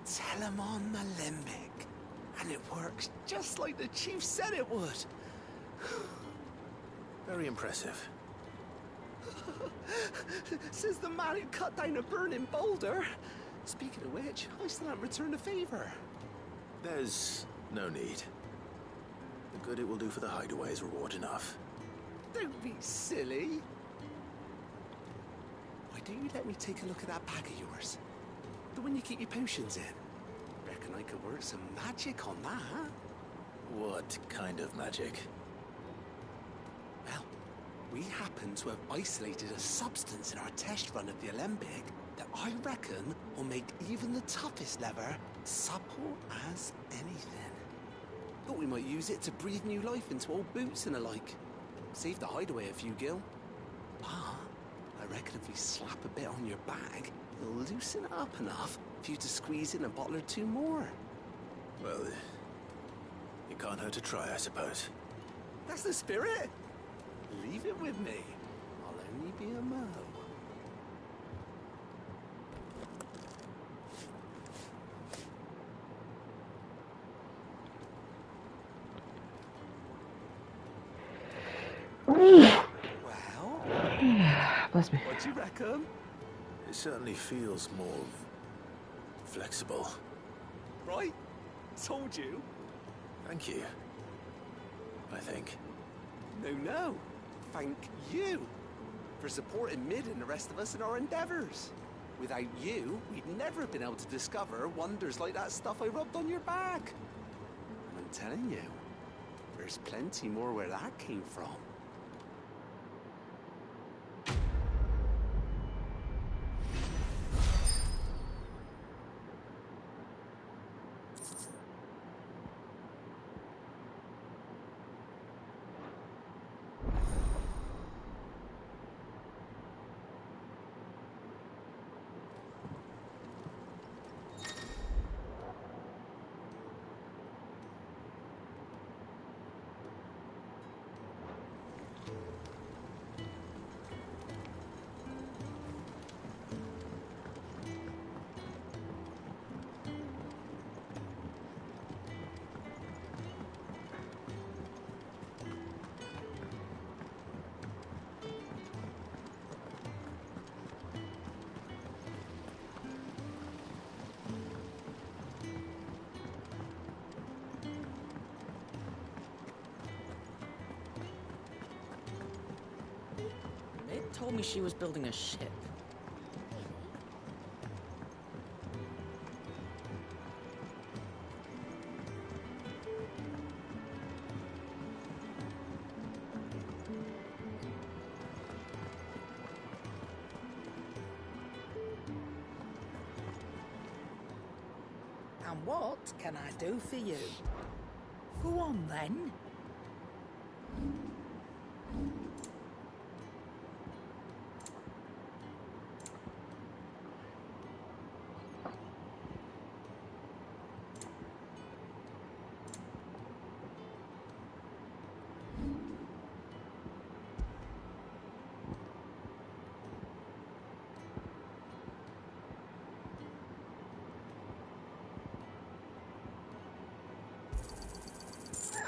Telemon Alembic. And it works just like the chief said it would. Very impressive. Says the man who cut down a burning boulder. Speaking of which, I still haven't returned the favor. There's no need. The good it will do for the hideaway is reward enough. Don't be silly. Why don't you let me take a look at that bag of yours? The one you keep your potions in. Reckon I could work some magic on that. What kind of magic? Well, we happen to have isolated a substance in our test run of the Alembic that I reckon will make even the toughest leather supple as anything. Thought we might use it to breathe new life into old boots and the like. Save the hideaway a few gil. But I reckon if we slap a bit on your bag, it'll loosen it up enough for you to squeeze in a bottle or two more. Well, it can't hurt to try, I suppose. That's the spirit. Leave it with me. I'll only be a mo. Well, bless me. What do you reckon? It certainly feels more flexible. Right? Told you. Thank you. I think. No. Thank you for supporting Mid and the rest of us in our endeavors. Without you, we'd never have been able to discover wonders like that stuff I rubbed on your back. And I'm telling you, there's plenty more where that came from. It told me she was building a ship. And what can I do for you? Go on then.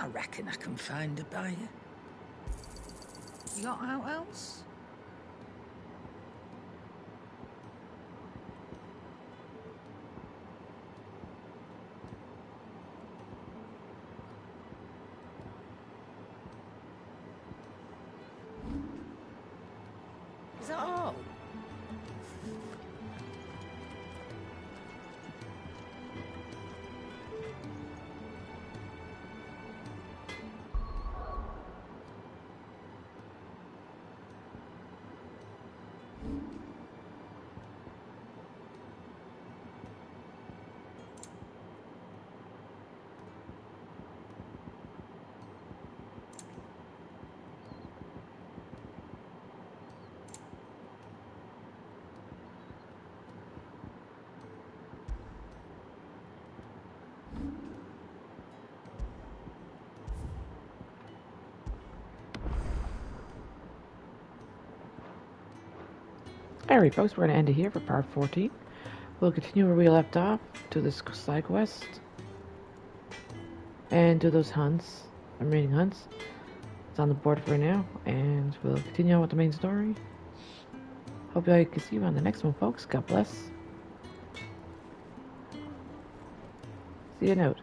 I reckon I can find a buyer. You got out else? Is that all? Alright folks, we're going to end it here for part 14. We'll continue where we left off to this side quest and do those hunts, remaining hunts. It's on the board for now, and we'll continue on with the main story. Hope I can see you on the next one, folks. God bless. See you note.